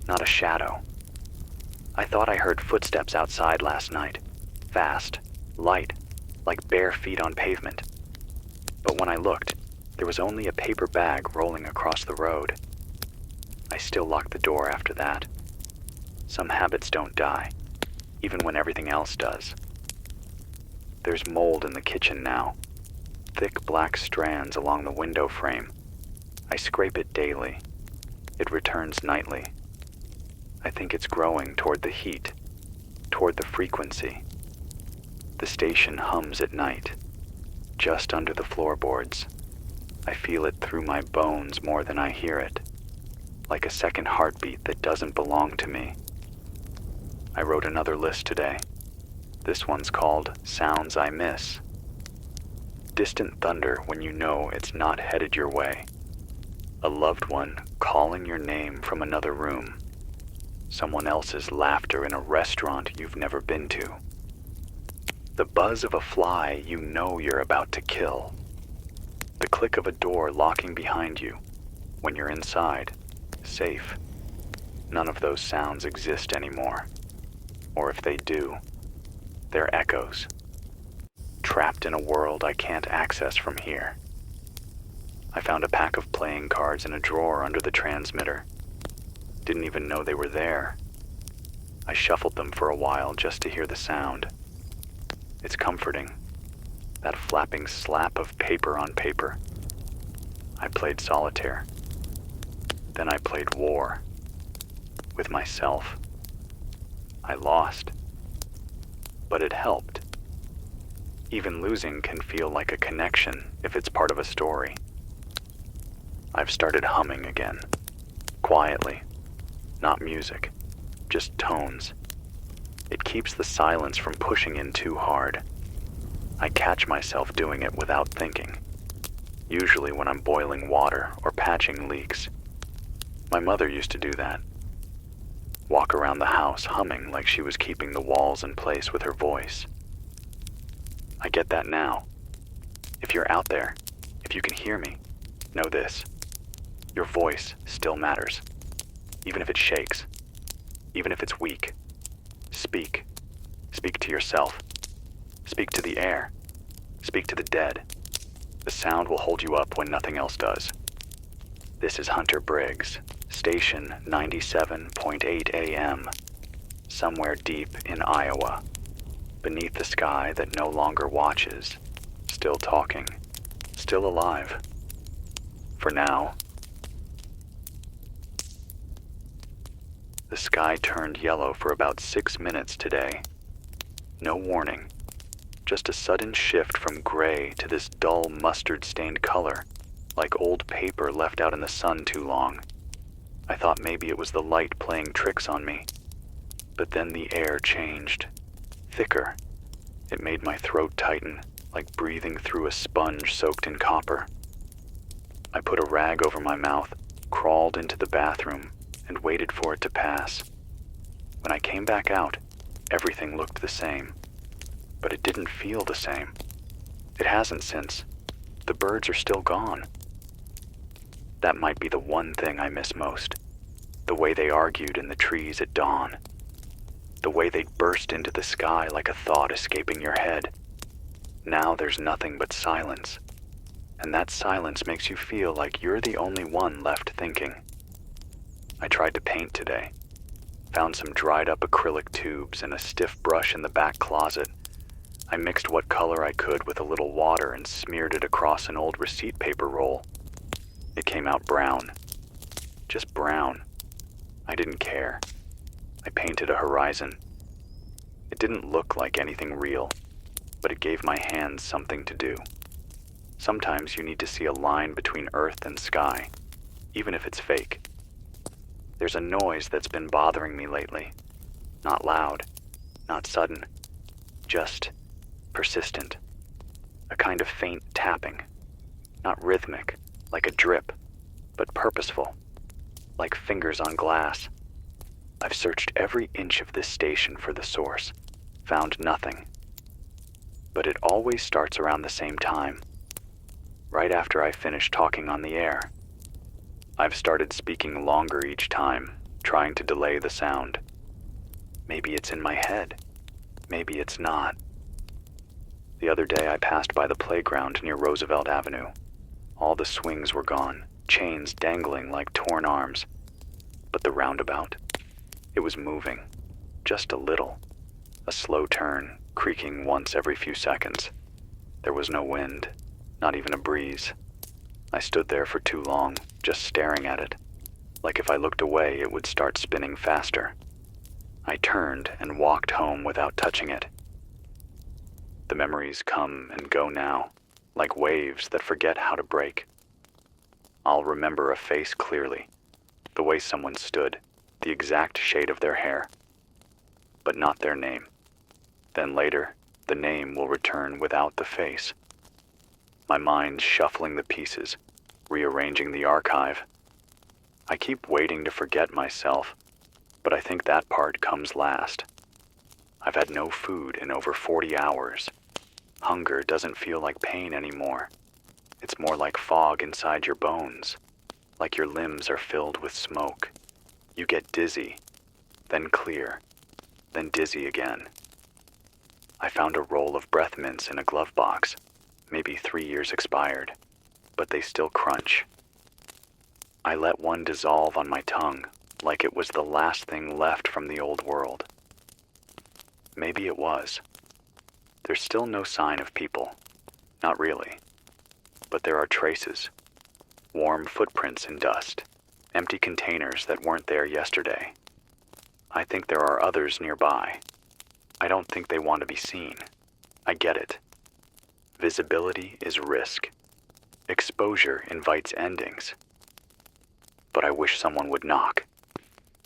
Not a shadow. I thought I heard footsteps outside last night. Fast, light, like bare feet on pavement. But when I looked, there was only a paper bag rolling across the road. I still locked the door after that. Some habits don't die, even when everything else does. There's mold in the kitchen now. Thick black strands along the window frame. I scrape it daily. It returns nightly. I think it's growing toward the heat, toward the frequency. The station hums at night, just under the floorboards. I feel it through my bones more than I hear it, like a second heartbeat that doesn't belong to me. I wrote another list today. This one's called Sounds I Miss. Distant thunder when you know it's not headed your way. A loved one calling your name from another room. Someone else's laughter in a restaurant you've never been to. The buzz of a fly you know you're about to kill. The click of a door locking behind you when you're inside, safe. None of those sounds exist anymore. Or if they do, they're echoes. Trapped in a world I can't access from here. I found a pack of playing cards in a drawer under the transmitter. Didn't even know they were there. I shuffled them for a while just to hear the sound. It's comforting. That flapping slap of paper on paper. I played solitaire. Then I played war. With myself. I lost. But it helped. Even losing can feel like a connection if it's part of a story. I've started humming again. Quietly. Not music. Just tones. It keeps the silence from pushing in too hard. I catch myself doing it without thinking. Usually when I'm boiling water or patching leaks. My mother used to do that. Walk around the house humming like she was keeping the walls in place with her voice. I get that now. If you're out there, if you can hear me, know this. Your voice still matters. Even if it shakes. Even if it's weak. Speak. Speak to yourself. Speak to the air. Speak to the dead. The sound will hold you up when nothing else does. This is Hunter Briggs, station 97.8 AM, somewhere deep in Iowa, beneath the sky that no longer watches, still talking, still alive. For now. The sky turned yellow for about 6 minutes today. No warning, just a sudden shift from gray to this dull mustard-stained color, like old paper left out in the sun too long. I thought maybe it was the light playing tricks on me. But then the air changed, thicker. It made my throat tighten, like breathing through a sponge soaked in copper. I put a rag over my mouth, crawled into the bathroom, and waited for it to pass. When I came back out, everything looked the same. But it didn't feel the same. It hasn't since. The birds are still gone. That might be the one thing I miss most. The way they argued in the trees at dawn. The way they'd burst into the sky like a thought escaping your head. Now there's nothing but silence. And that silence makes you feel like you're the only one left thinking. I tried to paint today. Found some dried up acrylic tubes and a stiff brush in the back closet. I mixed what color I could with a little water and smeared it across an old receipt paper roll. It came out brown. Just brown. I didn't care. I painted a horizon. It didn't look like anything real, but it gave my hands something to do. Sometimes you need to see a line between earth and sky, even if it's fake. There's a noise that's been bothering me lately. Not loud, not sudden, just persistent. A kind of faint tapping. Not rhythmic, like a drip, but purposeful, like fingers on glass. I've searched every inch of this station for the source, found nothing. But it always starts around the same time, right after I finish talking on the air. I've started speaking longer each time, trying to delay the sound. Maybe it's in my head. Maybe it's not. The other day I passed by the playground near Roosevelt Avenue. All the swings were gone, chains dangling like torn arms. But the roundabout? It was moving. Just a little. A slow turn, creaking once every few seconds. There was no wind, not even a breeze. I stood there for too long, just staring at it. Like if I looked away, it would start spinning faster. I turned and walked home without touching it. The memories come and go now, like waves that forget how to break. I'll remember a face clearly, the way someone stood, the exact shade of their hair, but not their name. Then later, the name will return without the face. My mind's shuffling the pieces, rearranging the archive. I keep waiting to forget myself, but I think that part comes last. I've had no food in over 40 hours. Hunger doesn't feel like pain anymore. It's more like fog inside your bones, like your limbs are filled with smoke. You get dizzy, then clear, then dizzy again. I found a roll of breath mints in a glove box, maybe 3 years expired, but they still crunch. I let one dissolve on my tongue, like it was the last thing left from the old world. Maybe it was. There's still no sign of people. Not really. But there are traces. Warm footprints in dust. Empty containers that weren't there yesterday. I think there are others nearby. I don't think they want to be seen. I get it. Visibility is risk. Exposure invites endings. But I wish someone would knock.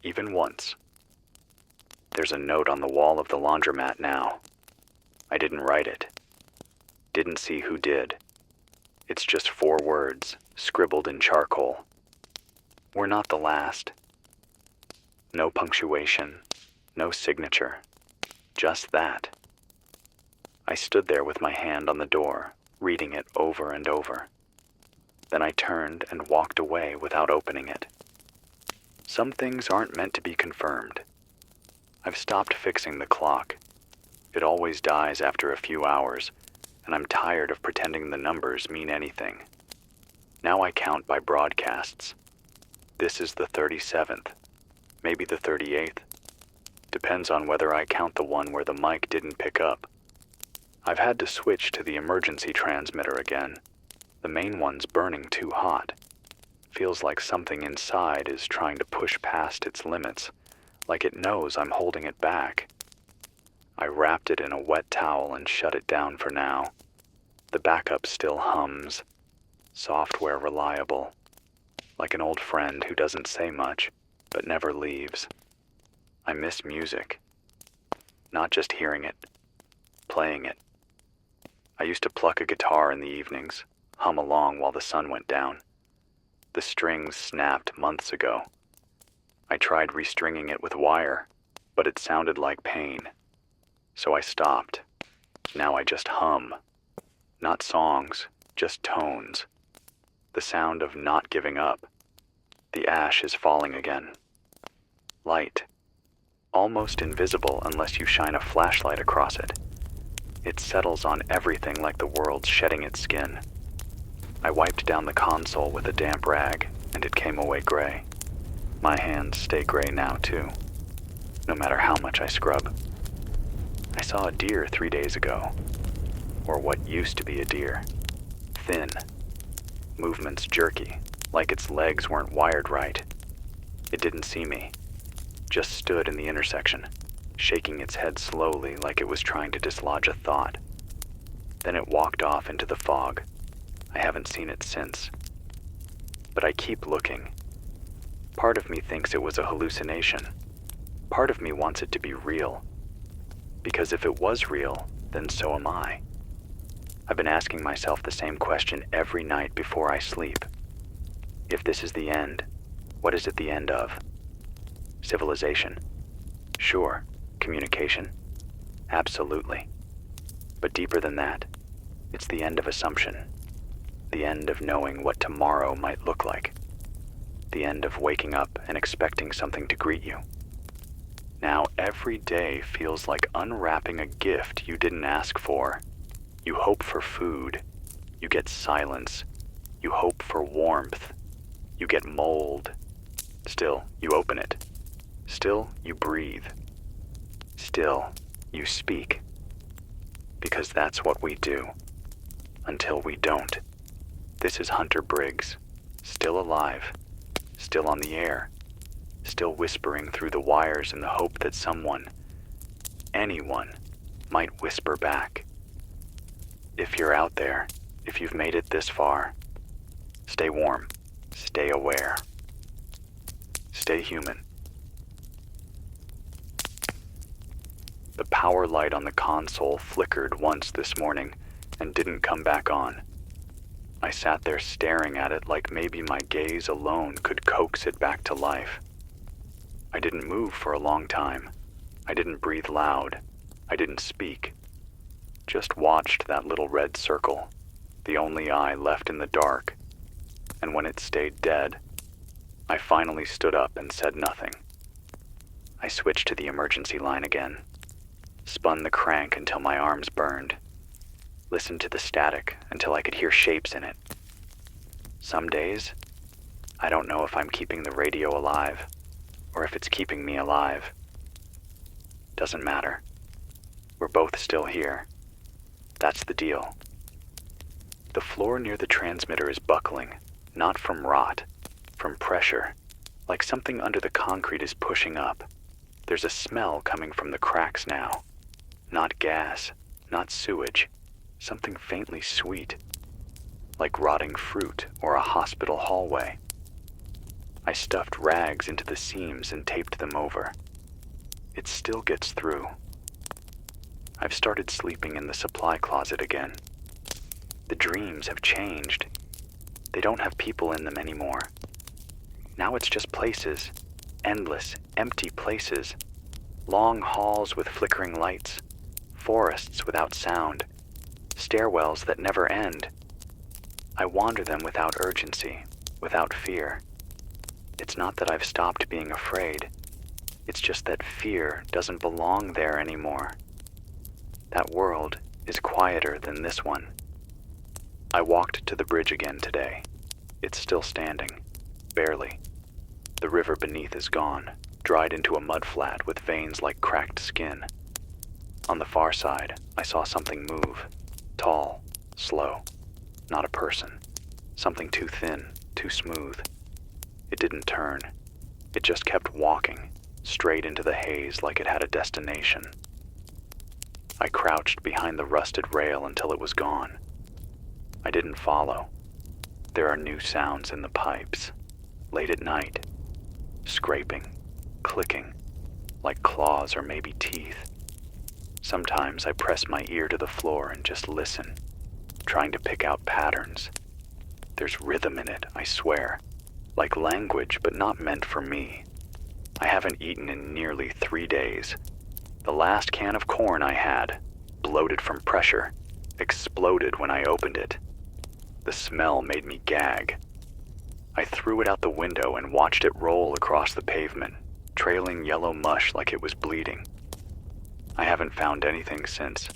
Even once. There's a note on the wall of the laundromat now. I didn't write it. Didn't see who did. It's just 4 words, scribbled in charcoal. We're not the last. No punctuation, no signature. Just that. I stood there with my hand on the door, reading it over and over. Then I turned and walked away without opening it. Some things aren't meant to be confirmed. I've stopped fixing the clock. It always dies after a few hours, and I'm tired of pretending the numbers mean anything. Now I count by broadcasts. This is the 37th, maybe the 38th. Depends on whether I count the one where the mic didn't pick up. I've had to switch to the emergency transmitter again. The main one's burning too hot. Feels like something inside is trying to push past its limits, like it knows I'm holding it back. I wrapped it in a wet towel and shut it down for now. The backup still hums. Software reliable. Like an old friend who doesn't say much, but never leaves. I miss music. Not just hearing it, playing it. I used to pluck a guitar in the evenings, hum along while the sun went down. The strings snapped months ago. I tried restringing it with wire, but it sounded like pain. So I stopped. Now I just hum. Not songs, just tones. The sound of not giving up. The ash is falling again. Light. Almost invisible unless you shine a flashlight across it. It settles on everything like the world's shedding its skin. I wiped down the console with a damp rag, and it came away gray. My hands stay gray now, too, no matter how much I scrub. I saw a deer 3 days ago, or what used to be a deer. Thin. Movements jerky, like its legs weren't wired right. It didn't see me, just stood in the intersection, shaking its head slowly like it was trying to dislodge a thought. Then it walked off into the fog. I haven't seen it since. But I keep looking. Part of me thinks it was a hallucination. Part of me wants it to be real. Because if it was real, then so am I. I've been asking myself the same question every night before I sleep. If this is the end, what is it the end of? Civilization? Sure. Communication? Absolutely. But deeper than that, it's the end of assumption. The end of knowing what tomorrow might look like. The end of waking up and expecting something to greet you. Now every day feels like unwrapping a gift you didn't ask for. You hope for food. You get silence. You hope for warmth. You get mold. Still, you open it. Still, you breathe. Still, you speak. Because that's what we do. Until we don't. This is Hunter Briggs, still alive, still on the air, still whispering through the wires in the hope that someone, anyone, might whisper back. If you're out there, if you've made it this far, stay warm, stay aware, stay human. The power light on the console flickered once this morning and didn't come back on. I sat there staring at it like maybe my gaze alone could coax it back to life. I didn't move for a long time. I didn't breathe loud. I didn't speak. Just watched that little red circle, the only eye left in the dark. And when it stayed dead, I finally stood up and said nothing. I switched to the emergency line again, spun the crank until my arms burned. Listened to the static until I could hear shapes in it. Some days, I don't know if I'm keeping the radio alive or if it's keeping me alive. Doesn't matter. We're both still here. That's the deal. The floor near the transmitter is buckling, not from rot, from pressure, like something under the concrete is pushing up. There's a smell coming from the cracks now. Not gas, not sewage. Something faintly sweet, like rotting fruit or a hospital hallway. I stuffed rags into the seams and taped them over. It still gets through. I've started sleeping in the supply closet again. The dreams have changed. They don't have people in them anymore. Now it's just places, endless, empty places. Long halls with flickering lights, forests without sound. Stairwells that never end. I wander them without urgency, without fear. It's not that I've stopped being afraid. It's just that fear doesn't belong there anymore. That world is quieter than this one. I walked to the bridge again today. It's still standing, barely. The river beneath is gone, dried into a mudflat with veins like cracked skin. On the far side, I saw something move, tall, slow, not a person. Something too thin, too smooth. It didn't turn. It just kept walking, straight into the haze like it had a destination. I crouched behind the rusted rail until it was gone. I didn't follow. There are new sounds in the pipes, late at night. Scraping, clicking, like claws or maybe teeth. Sometimes I press my ear to the floor and just listen, trying to pick out patterns. There's rhythm in it, I swear, like language but not meant for me. I haven't eaten in nearly 3 days. The last can of corn I had, bloated from pressure, exploded when I opened it. The smell made me gag. I threw it out the window and watched it roll across the pavement, trailing yellow mush like it was bleeding. I haven't found anything since.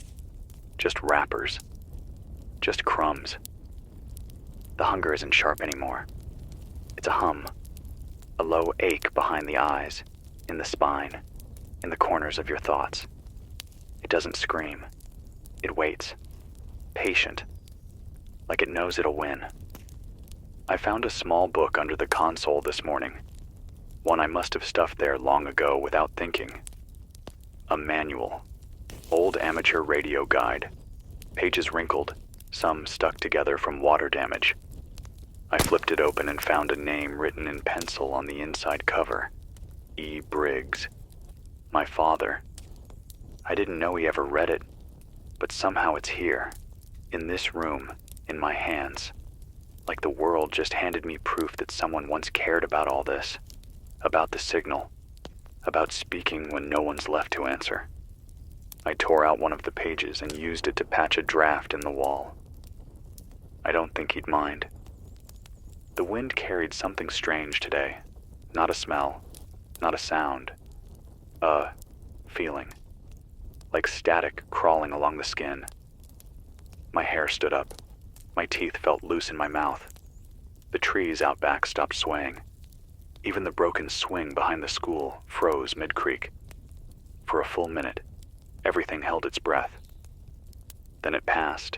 Just wrappers. Just crumbs. The hunger isn't sharp anymore. It's a hum. A low ache behind the eyes, in the spine, in the corners of your thoughts. It doesn't scream. It waits. Patient. Like it knows it'll win. I found a small book under the console this morning. One I must have stuffed there long ago without thinking. A manual. Old amateur radio guide. Pages wrinkled, some stuck together from water damage. I flipped it open and found a name written in pencil on the inside cover. E. Briggs. My father. I didn't know he ever read it, but somehow it's here, in this room, in my hands. Like the world just handed me proof that someone once cared about all this. About the signal. About speaking when no one's left to answer. I tore out one of the pages and used it to patch a draft in the wall. I don't think he'd mind. The wind carried something strange today. Not a smell, not a sound. A feeling. Like static crawling along the skin. My hair stood up. My teeth felt loose in my mouth. The trees out back stopped swaying. Even the broken swing behind the school froze mid-creek. For a full minute, everything held its breath. Then it passed,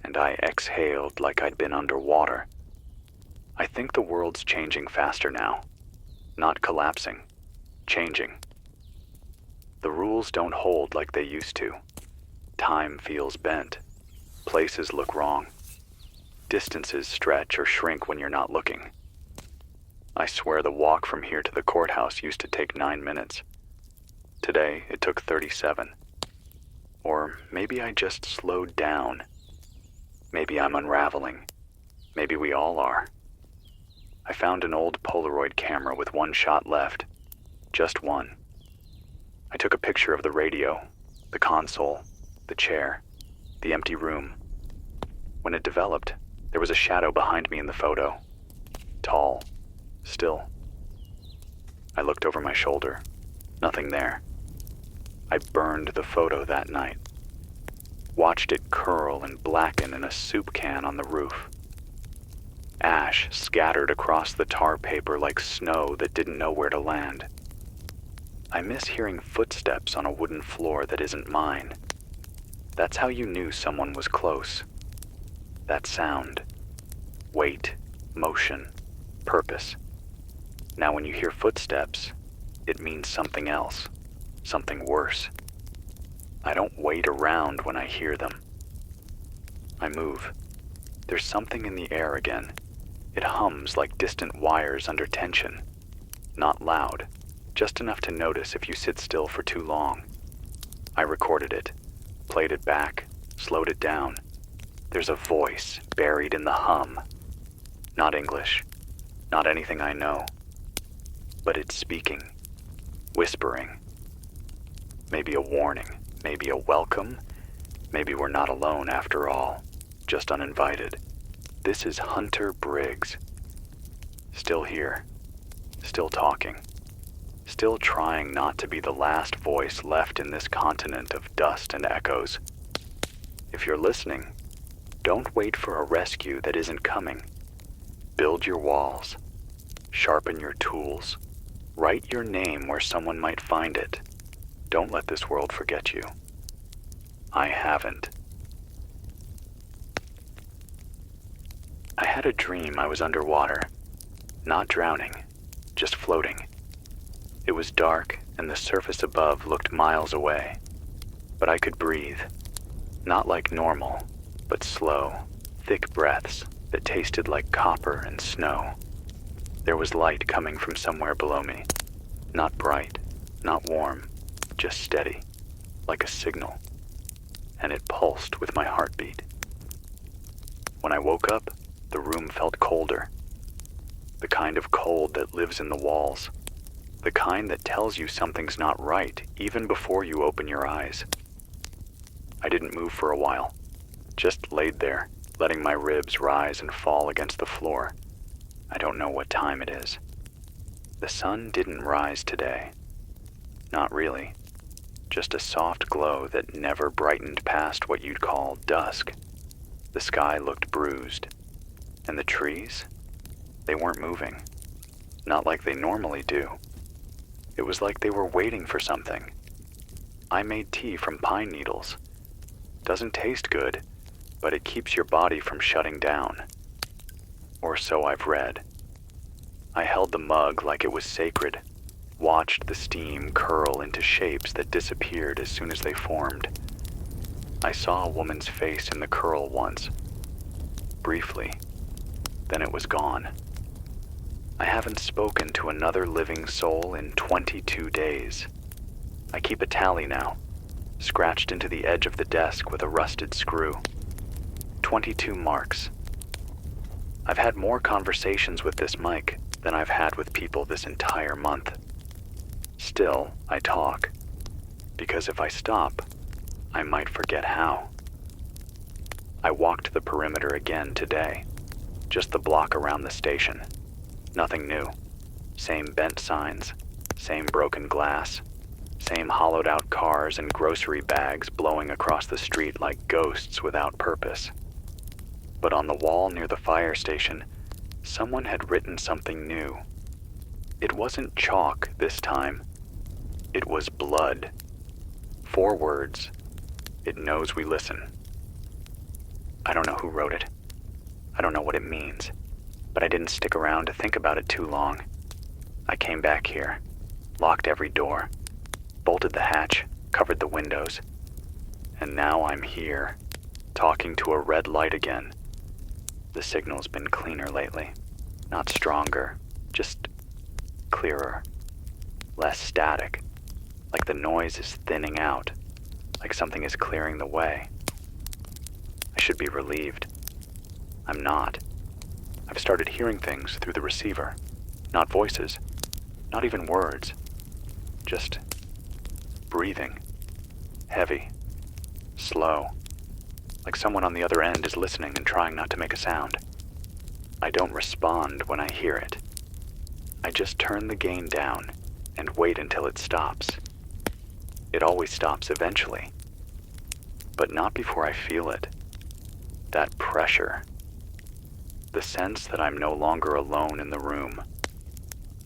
and I exhaled like I'd been underwater. I think the world's changing faster now. Not collapsing, changing. The rules don't hold like they used to. Time feels bent. Places look wrong. Distances stretch or shrink when you're not looking. I swear the walk from here to the courthouse used to take 9 minutes. Today, it took 37. Or maybe I just slowed down. Maybe I'm unraveling. Maybe we all are. I found an old Polaroid camera with one shot left. Just one. I took a picture of the radio, the console, the chair, the empty room. When it developed, there was a shadow behind me in the photo. Tall. Still. I looked over my shoulder. Nothing there. I burned the photo that night. Watched it curl and blacken in a soup can on the roof. Ash scattered across the tar paper like snow that didn't know where to land. I miss hearing footsteps on a wooden floor that isn't mine. That's how you knew someone was close. That sound. Weight, motion, purpose. Now when you hear footsteps, it means something else, something worse. I don't wait around when I hear them. I move. There's something in the air again. It hums like distant wires under tension. Not loud, just enough to notice if you sit still for too long. I recorded it, played it back, slowed it down. There's a voice buried in the hum. Not English, not anything I know. But it's speaking, whispering. Maybe a warning, maybe a welcome. Maybe we're not alone after all, just uninvited. This is Hunter Briggs. Still here, still talking, still trying not to be the last voice left in this continent of dust and echoes. If you're listening, don't wait for a rescue that isn't coming. Build your walls, sharpen your tools, write your name where someone might find it. Don't let this world forget you. I haven't. I had a dream I was underwater, not drowning, just floating. It was dark and the surface above looked miles away, but I could breathe, not like normal, but slow, thick breaths that tasted like copper and snow. There was light coming from somewhere below me, not bright, not warm, just steady, like a signal, and it pulsed with my heartbeat. When I woke up, the room felt colder, the kind of cold that lives in the walls, the kind that tells you something's not right even before you open your eyes. I didn't move for a while, just laid there, letting my ribs rise and fall against the floor. I don't know what time it is. The sun didn't rise today. Not really. Just a soft glow that never brightened past what you'd call dusk. The sky looked bruised. And the trees? They weren't moving. Not like they normally do. It was like they were waiting for something. I made tea from pine needles. Doesn't taste good, but it keeps your body from shutting down. Or so I've read. I held the mug like it was sacred, watched the steam curl into shapes that disappeared as soon as they formed. I saw a woman's face in the curl once, briefly, then it was gone. I haven't spoken to another living soul in 22 days. I keep a tally now, scratched into the edge of the desk with a rusted screw. 22 marks. I've had more conversations with this mic than I've had with people this entire month. Still, I talk, because if I stop, I might forget how. I walked the perimeter again today, just the block around the station. Nothing new. Same bent signs, same broken glass, same hollowed out cars and grocery bags blowing across the street like ghosts without purpose. But on the wall near the fire station, someone had written something new. It wasn't chalk this time. It was blood. 4 words. It knows we listen. I don't know who wrote it. I don't know what it means, but I didn't stick around to think about it too long. I came back here, locked every door, bolted the hatch, covered the windows, and now I'm here, talking to a red light again. The signal's been cleaner lately, not stronger, just clearer, less static, like the noise is thinning out, like something is clearing the way. I should be relieved. I'm not. I've started hearing things through the receiver, not voices, not even words, just breathing, heavy, slow, like someone on the other end is listening and trying not to make a sound. I don't respond when I hear it. I just turn the gain down and wait until it stops. It always stops eventually, but not before I feel it. That pressure. The sense that I'm no longer alone in the room,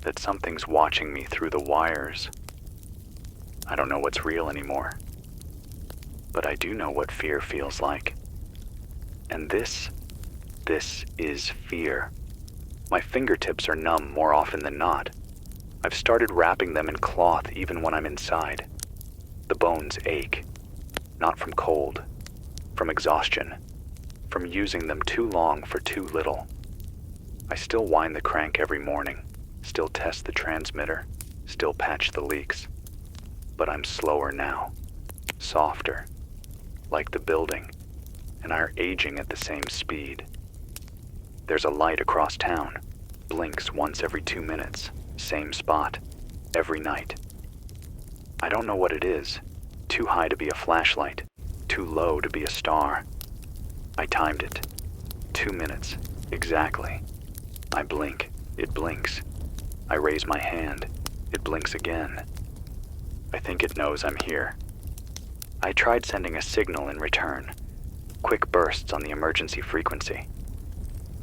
that something's watching me through the wires. I don't know what's real anymore, but I do know what fear feels like. And this is fear. My fingertips are numb more often than not. I've started wrapping them in cloth even when I'm inside. The bones ache, not from cold, from exhaustion, from using them too long for too little. I still wind the crank every morning, still test the transmitter, still patch the leaks. But I'm slower now, softer, like the building, and are aging at the same speed. There's a light across town, blinks once every 2 minutes, same spot, every night. I don't know what it is, too high to be a flashlight, too low to be a star. I timed it, 2 minutes, exactly. I blink, it blinks. I raise my hand, It blinks again. I think it knows I'm here. I tried sending a signal in return, quick bursts on the emergency frequency.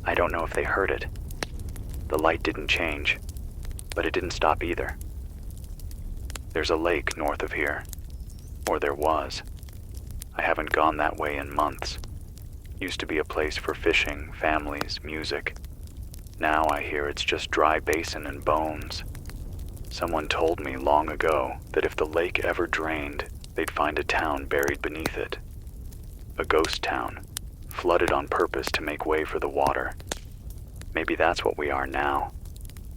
I don't know if they heard it. The light didn't change, but it didn't stop either. There's a lake north of here, or there was. I haven't gone that way in months. Used to be a place for fishing, families, music. Now I hear it's just dry basin and bones. Someone told me long ago that if the lake ever drained, they'd find a town buried beneath it. A ghost town, flooded on purpose to make way for the water. Maybe that's what we are now.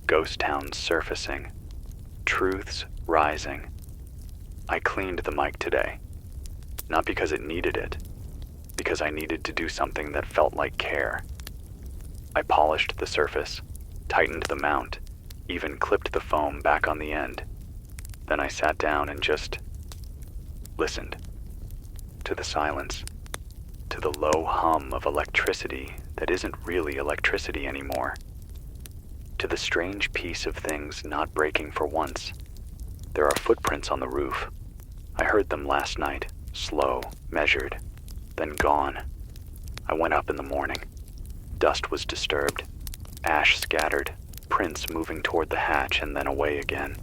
Ghost towns surfacing. Truths rising. I cleaned the mic today. Not because it needed it, because I needed to do something that felt like care. I polished the surface, tightened the mount, even clipped the foam back on the end. Then I sat down and just listened to the silence, to the low hum of electricity that isn't really electricity anymore, to the strange piece of things not breaking for once. There are footprints on the roof. I heard them last night, slow, measured, then gone. I went up in the morning. Dust was disturbed, ash scattered, prints moving toward the hatch and then away again.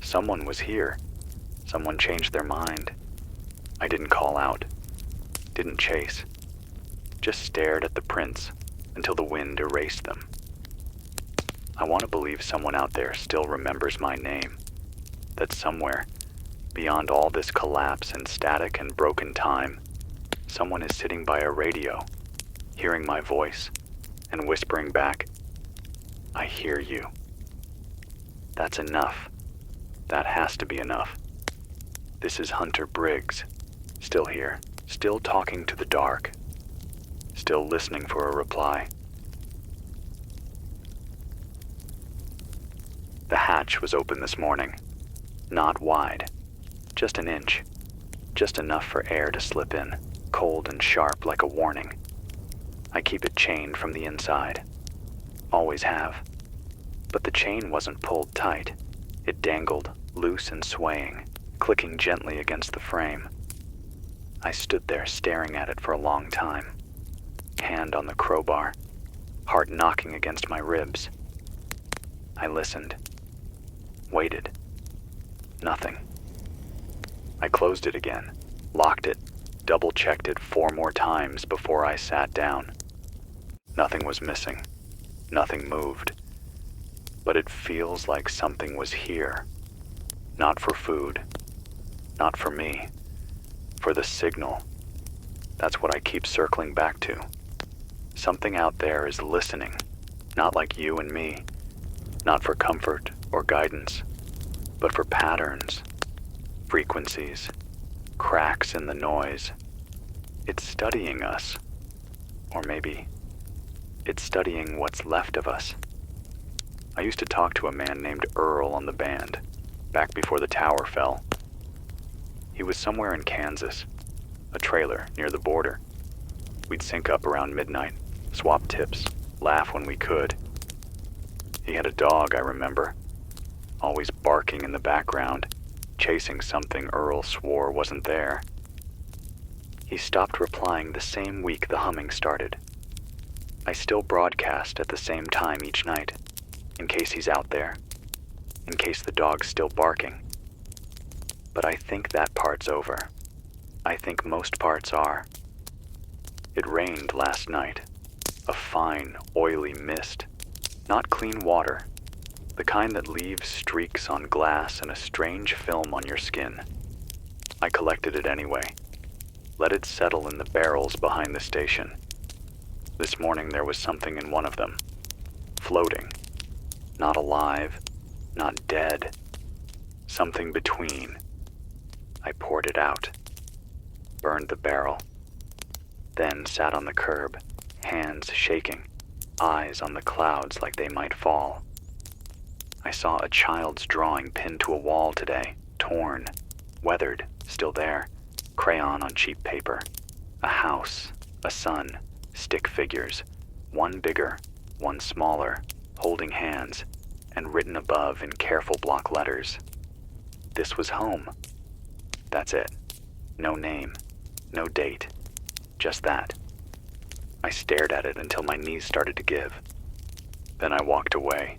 Someone was here. Someone changed their mind. I didn't call out, didn't chase, just stared at the prints until the wind erased them. I want to believe someone out there still remembers my name, that somewhere, beyond all this collapse and static and broken time, someone is sitting by a radio, hearing my voice, and whispering back, "I hear you." That's enough. That has to be enough. This is Hunter Briggs, still here, still talking to the dark, still listening for a reply. The hatch was open this morning, not wide, just an inch, just enough for air to slip in, cold and sharp like a warning. I keep it chained from the inside, always have, but the chain wasn't pulled tight. It dangled, loose and swaying, clicking gently against the frame. I stood there staring at it for a long time, hand on the crowbar, heart knocking against my ribs. I listened, waited. Nothing. I closed it again, locked it, double-checked it 4 more times before I sat down. Nothing was missing. Nothing moved. But it feels like something was here. Not for food. Not for me. For the signal. That's what I keep circling back to. Something out there is listening. Not like you and me. Not for comfort or guidance. But for patterns. Frequencies. Cracks in the noise. It's studying us. Or maybe it's studying what's left of us. I used to talk to a man named Earl on the band, back before the tower fell. He was somewhere in Kansas, a trailer near the border. We'd sync up around midnight, swap tips, laugh when we could. He had a dog, I remember, always barking in the background, chasing something Earl swore wasn't there. He stopped replying the same week the humming started. I still broadcast at the same time each night, in case he's out there, in case the dog's still barking. But I think that part's over. I think most parts are. It rained last night, a fine, oily mist, not clean water, the kind that leaves streaks on glass and a strange film on your skin. I collected it anyway, let it settle in the barrels behind the station. This morning there was something in one of them, floating, not alive, not dead, something between. I poured it out, burned the barrel, then sat on the curb, hands shaking, eyes on the clouds like they might fall. I saw a child's drawing pinned to a wall today, torn, weathered, still there, crayon on cheap paper. A house, a sun, stick figures, one bigger, one smaller, holding hands, and written above in careful block letters. This was home. That's it. No name, no date, just that. I stared at it until my knees started to give. Then I walked away.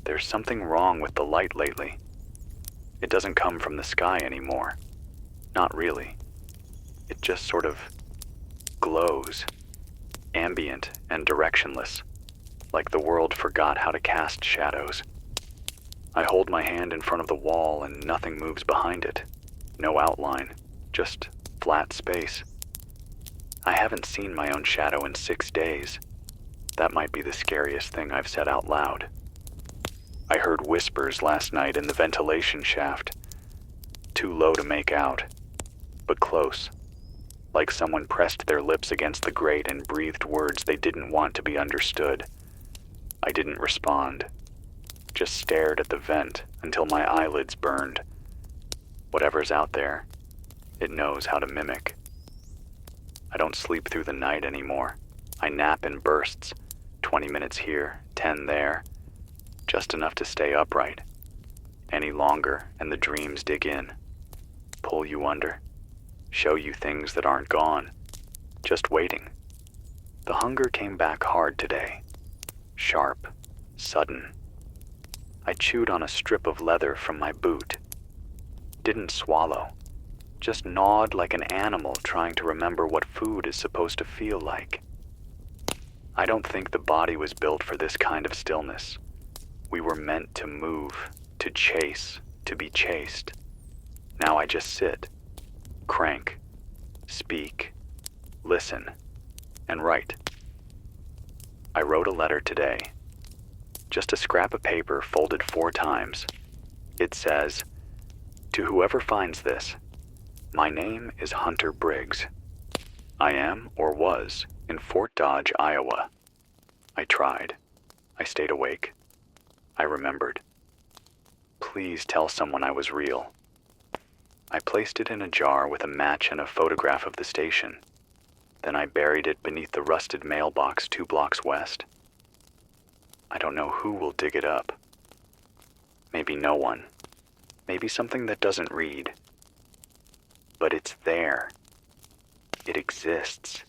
There's something wrong with the light lately. It doesn't come from the sky anymore. Not really. It just sort of glows, ambient and directionless, like the world forgot how to cast shadows. I hold my hand in front of the wall and nothing moves behind it. No outline, just flat space. I haven't seen my own shadow in 6 days. That might be the scariest thing I've said out loud. I heard whispers last night in the ventilation shaft. Too low to make out, but close. Like someone pressed their lips against the grate and breathed words they didn't want to be understood. I didn't respond. Just stared at the vent until my eyelids burned. Whatever's out there, it knows how to mimic. I don't sleep through the night anymore. I nap in bursts, 20 minutes here, 10 there, just enough to stay upright. Any longer and the dreams dig in, pull you under, show you things that aren't gone, just waiting. The hunger came back hard today, sharp, sudden. I chewed on a strip of leather from my boot. Didn't swallow, just gnawed like an animal trying to remember what food is supposed to feel like. I don't think the body was built for this kind of stillness. We were meant to move, to chase, to be chased. Now I just sit, crank, speak, listen, and write. I wrote a letter today. Just a scrap of paper folded 4 times. It says, "To whoever finds this, my name is Hunter Briggs. I am, or was, in Fort Dodge, Iowa. I tried. I stayed awake. I remembered. Please tell someone I was real." I placed it in a jar with a match and a photograph of the station. Then I buried it beneath the rusted mailbox 2 blocks west. I don't know who will dig it up. Maybe no one. Maybe something that doesn't read. But it's there. It exists.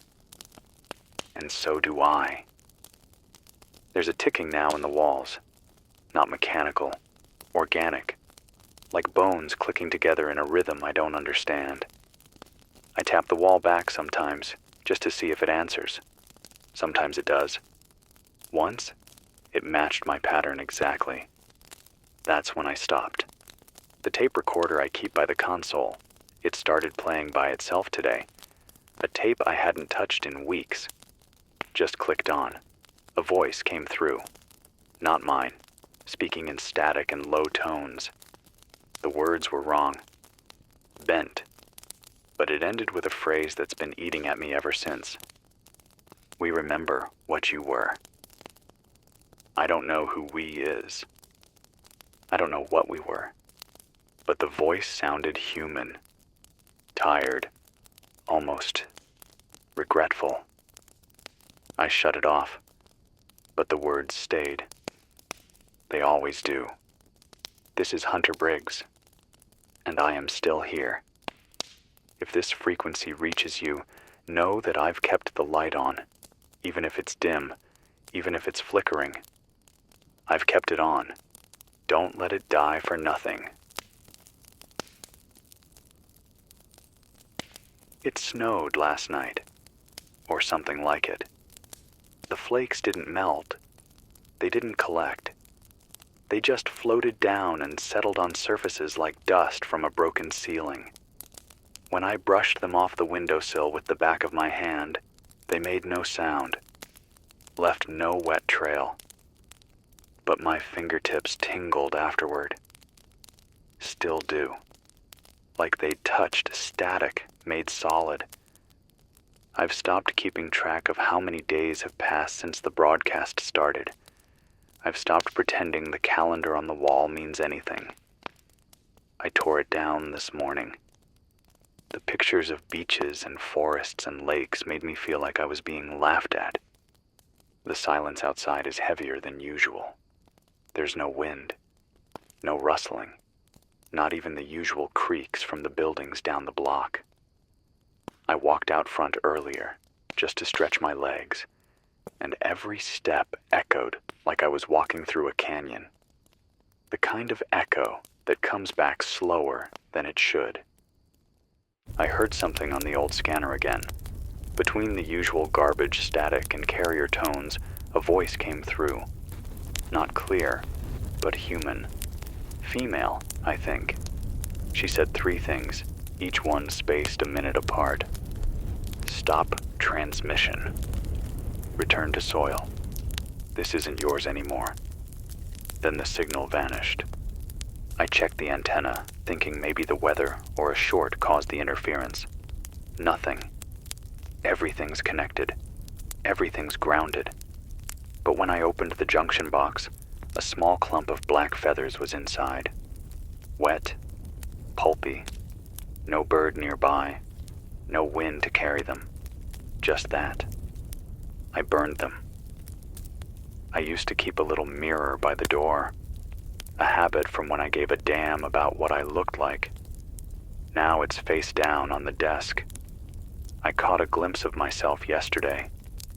And so do I. There's a ticking now in the walls. Not mechanical, organic, like bones clicking together in a rhythm I don't understand. I tap the wall back sometimes, just to see if it answers. Sometimes it does. Once, it matched my pattern exactly. That's when I stopped. The tape recorder I keep by the console, it started playing by itself today. A tape I hadn't touched in weeks. Just clicked on. A voice came through. Not mine, speaking in static and low tones. The words were wrong. Bent. But it ended with a phrase that's been eating at me ever since. "We remember what you were." I don't know who we is. I don't know what we were. But the voice sounded human. Tired. Almost regretful. I shut it off. But the words stayed. They always do. This is Hunter Briggs. And I am still here. If this frequency reaches you, know that I've kept the light on, even if it's dim, even if it's flickering. I've kept it on. Don't let it die for nothing. It snowed last night, or something like it. The flakes didn't melt. They didn't collect. They just floated down and settled on surfaces like dust from a broken ceiling. When I brushed them off the windowsill with the back of my hand, they made no sound, left no wet trail. But my fingertips tingled afterward. Still do. Like they'd touched static made solid. I've stopped keeping track of how many days have passed since the broadcast started. I've stopped pretending the calendar on the wall means anything. I tore it down this morning. The pictures of beaches and forests and lakes made me feel like I was being laughed at. The silence outside is heavier than usual. There's no wind, no rustling, not even the usual creaks from the buildings down the block. I walked out front earlier, just to stretch my legs, and every step echoed like I was walking through a canyon. The kind of echo that comes back slower than it should. I heard something on the old scanner again. Between the usual garbage static and carrier tones, a voice came through. Not clear, but human. Female, I think. She said 3 things, each one spaced a minute apart. Stop transmission. Return to soil. This isn't yours anymore. Then the signal vanished. I checked the antenna, thinking maybe the weather or a short caused the interference. Nothing. Everything's connected. Everything's grounded. But when I opened the junction box, a small clump of black feathers was inside. Wet, pulpy, no bird nearby, no wind to carry them. Just that. I burned them. I used to keep a little mirror by the door, a habit from when I gave a damn about what I looked like. Now it's face down on the desk. I caught a glimpse of myself yesterday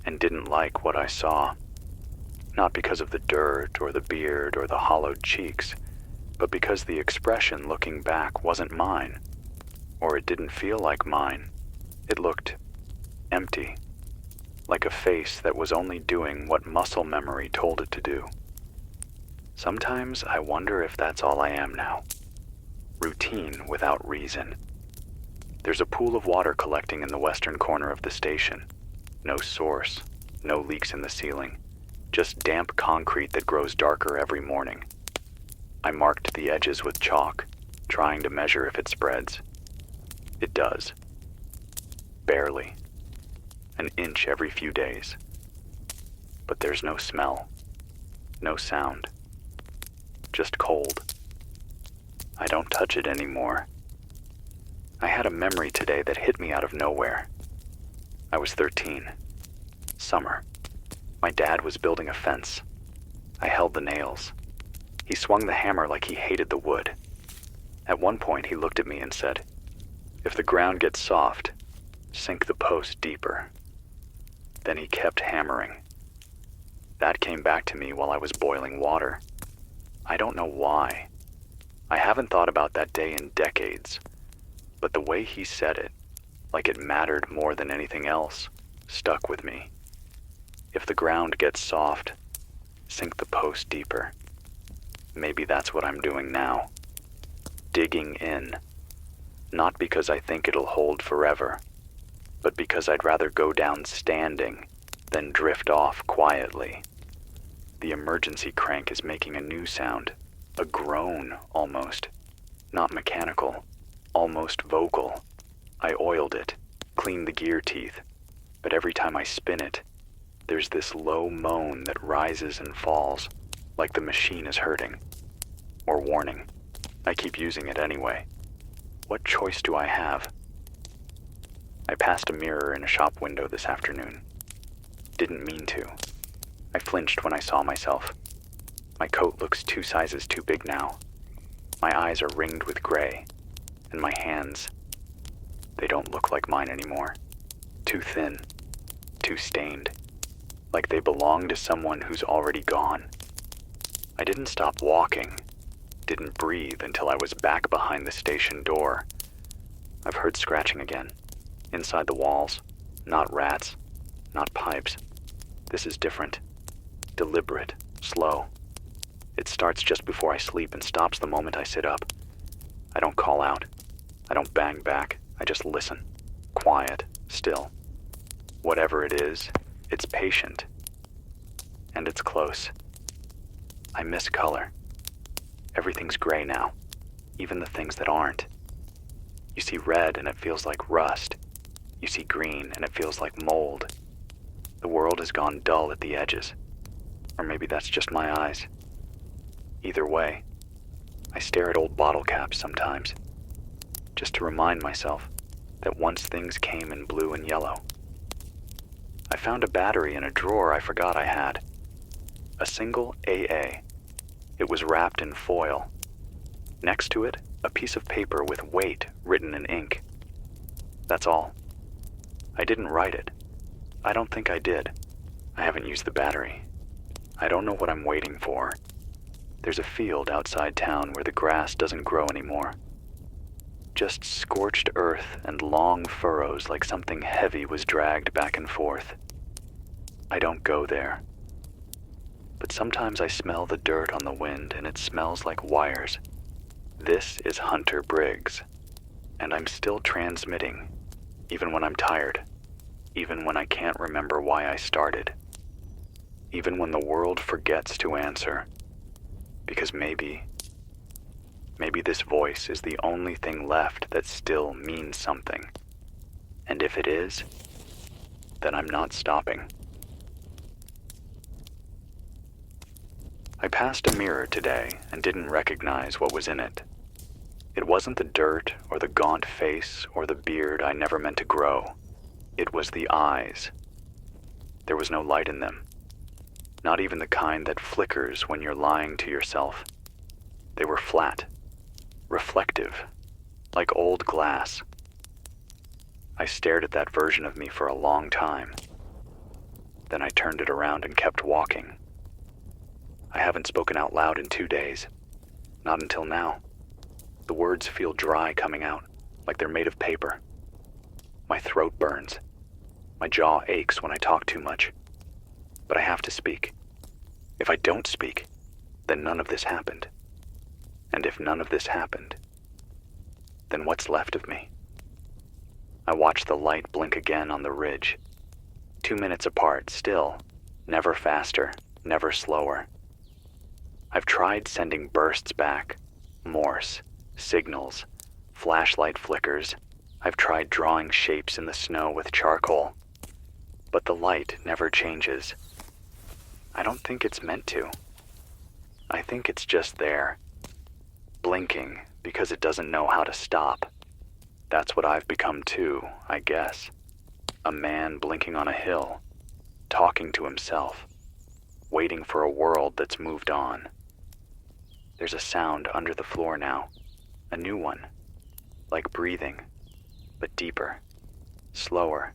and didn't like what I saw. Not because of the dirt or the beard or the hollowed cheeks, but because the expression looking back wasn't mine, or it didn't feel like mine. It looked empty, like a face that was only doing what muscle memory told it to do. Sometimes I wonder if that's all I am now. Routine without reason. There's a pool of water collecting in the western corner of the station. No source, no leaks in the ceiling, just damp concrete that grows darker every morning. I marked the edges with chalk, trying to measure if it spreads. It does. Barely. An inch every few days. But there's no smell, no sound, just cold. I don't touch it anymore. I had a memory today that hit me out of nowhere. I was 13. Summer. My dad was building a fence. I held the nails. He swung the hammer like he hated the wood. At one point, he looked at me and said, "If the ground gets soft, sink the post deeper." Then he kept hammering. That came back to me while I was boiling water. I don't know why. I haven't thought about that day in decades, but the way he said it, like it mattered more than anything else, stuck with me. If the ground gets soft, sink the post deeper. Maybe that's what I'm doing now. Digging in. Not because I think it'll hold forever, but because I'd rather go down standing than drift off quietly. The emergency crank is making a new sound, a groan almost. Not mechanical, almost vocal. I oiled it, cleaned the gear teeth, but every time I spin it, there's this low moan that rises and falls, like the machine is hurting. Or warning. I keep using it anyway. What choice do I have? I passed a mirror in a shop window this afternoon. Didn't mean to. I flinched when I saw myself. My coat looks 2 sizes too big now. My eyes are ringed with gray, and my hands, they don't look like mine anymore. Too thin, too stained, like they belong to someone who's already gone. I didn't stop walking, didn't breathe until I was back behind the station door. I've heard scratching again, inside the walls, not rats, not pipes. This is different, deliberate, slow. It starts just before I sleep and stops the moment I sit up. I don't call out. I don't bang back. I just listen. Quiet, still. Whatever it is, it's patient. And it's close. I miss color. Everything's gray now, even the things that aren't. You see red and it feels like rust. You see green and it feels like mold. The world has gone dull at the edges. Or maybe that's just my eyes. Either way, I stare at old bottle caps sometimes, just to remind myself that once things came in blue and yellow. I found a battery in a drawer I forgot I had. A single AA. It was wrapped in foil. Next to it, a piece of paper with "wait" written in ink. That's all. I didn't write it. I don't think I did. I haven't used the battery. I don't know what I'm waiting for. There's a field outside town where the grass doesn't grow anymore. Just scorched earth and long furrows like something heavy was dragged back and forth. I don't go there. But sometimes I smell the dirt on the wind and it smells like wires. This is Hunter Briggs, and I'm still transmitting, even when I'm tired, even when I can't remember why I started, even when the world forgets to answer, because maybe this voice is the only thing left that still means something, and if it is, then I'm not stopping. I passed a mirror today and didn't recognize what was in it. It wasn't the dirt or the gaunt face or the beard I never meant to grow. It was the eyes. There was no light in them. Not even the kind that flickers when you're lying to yourself. They were flat, reflective, like old glass. I stared at that version of me for a long time. Then I turned it around and kept walking. I haven't spoken out loud in 2 days. Not until now. The words feel dry coming out, like they're made of paper. My throat burns. My jaw aches when I talk too much. But I have to speak. If I don't speak, then none of this happened. And if none of this happened, then what's left of me? I watch the light blink again on the ridge. 2 minutes apart, still, never faster, never slower. I've tried sending bursts back, Morse, signals, flashlight flickers. I've tried drawing shapes in the snow with charcoal. But the light never changes. I don't think it's meant to. I think it's just there, blinking because it doesn't know how to stop. That's what I've become too, I guess. A man blinking on a hill, talking to himself, waiting for a world that's moved on. There's a sound under the floor now, a new one, like breathing, but deeper, slower,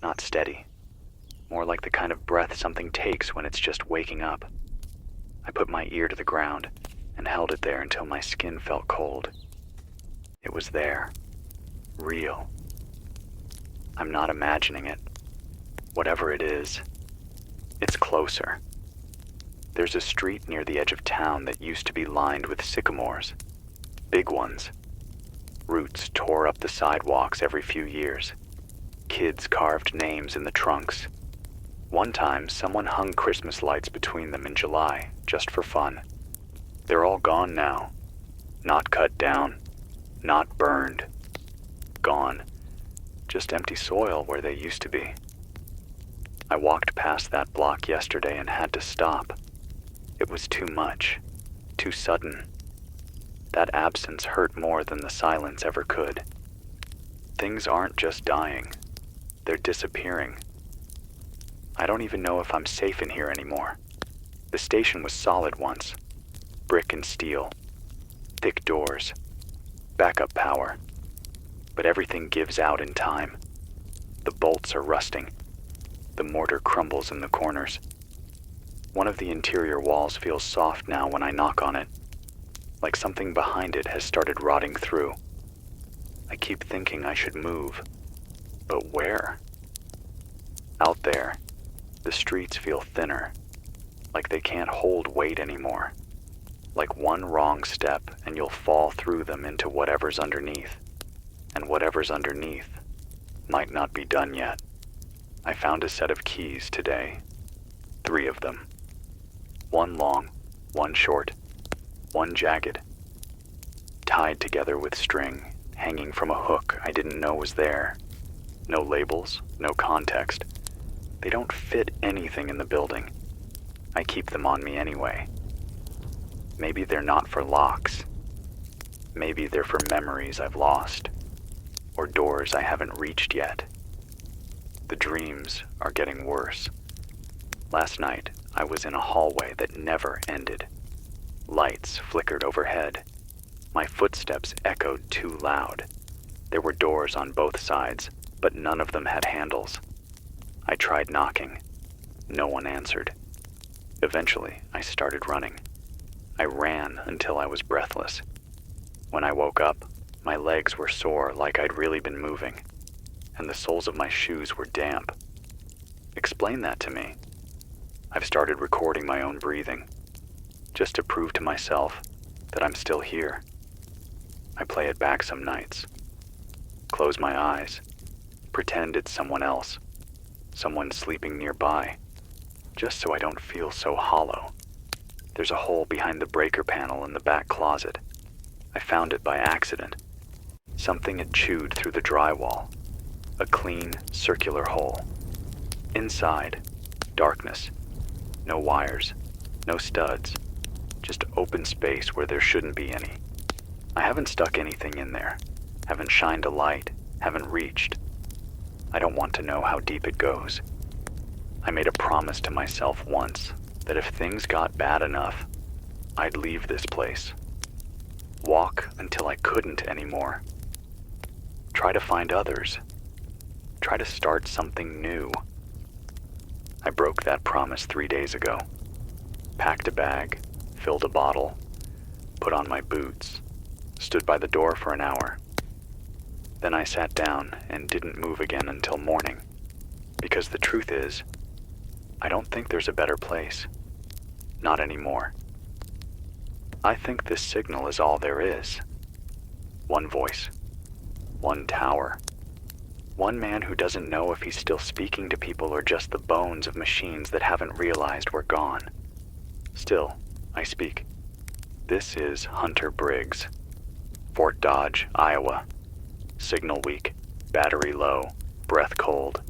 not steady, more like the kind of breath something takes when it's just waking up. I put my ear to the ground and held it there until my skin felt cold. It was there, real. I'm not imagining it. Whatever it is, it's closer. There's a street near the edge of town that used to be lined with sycamores, big ones. Roots tore up the sidewalks every few years. Kids carved names in the trunks. One time, someone hung Christmas lights between them in July, just for fun. They're all gone now. Not cut down, not burned. Gone. Just empty soil where they used to be. I walked past that block yesterday and had to stop. It was too much, too sudden. That absence hurt more than the silence ever could. Things aren't just dying, they're disappearing. I don't even know if I'm safe in here anymore. The station was solid once, brick and steel, thick doors, backup power. But everything gives out in time. The bolts are rusting. The mortar crumbles in the corners. One of the interior walls feels soft now when I knock on it, like something behind it has started rotting through. I keep thinking I should move, but where? Out there, the streets feel thinner, like they can't hold weight anymore, like one wrong step and you'll fall through them into whatever's underneath, and whatever's underneath might not be done yet. I found a set of keys today, 3 of them. One long, one short, one jagged, tied together with string, hanging from a hook I didn't know was there. No labels, no context. They don't fit anything in the building. I keep them on me anyway. Maybe they're not for locks. Maybe they're for memories I've lost, or doors I haven't reached yet. The dreams are getting worse. Last night, I was in a hallway that never ended. Lights flickered overhead. My footsteps echoed too loud. There were doors on both sides, but none of them had handles. I tried knocking. No one answered. Eventually, I started running. I ran until I was breathless. When I woke up, my legs were sore like I'd really been moving, and the soles of my shoes were damp. Explain that to me. I've started recording my own breathing, just to prove to myself that I'm still here. I play it back some nights. Close my eyes. Pretend it's someone else. Someone sleeping nearby. Just so I don't feel so hollow. There's a hole behind the breaker panel in the back closet. I found it by accident. Something had chewed through the drywall. A clean, circular hole. Inside, darkness. No wires. No studs. Just open space where there shouldn't be any. I haven't stuck anything in there. Haven't shined a light. Haven't reached. I don't want to know how deep it goes. I made a promise to myself once that if things got bad enough, I'd leave this place. Walk until I couldn't anymore. Try to find others. Try to start something new. I broke that promise 3 days ago. Packed a bag, filled a bottle, put on my boots, stood by the door for an hour. Then I sat down and didn't move again until morning. Because the truth is, I don't think there's a better place. Not anymore. I think this signal is all there is. One voice. One tower. One man who doesn't know if he's still speaking to people or just the bones of machines that haven't realized we're gone. Still, I speak. This is Hunter Briggs. Fort Dodge, Iowa. Signal weak, battery low, breath cold.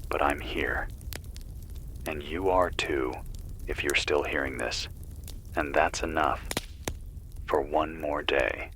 But I'm here. And you are too, if you're still hearing this. And that's enough for one more day.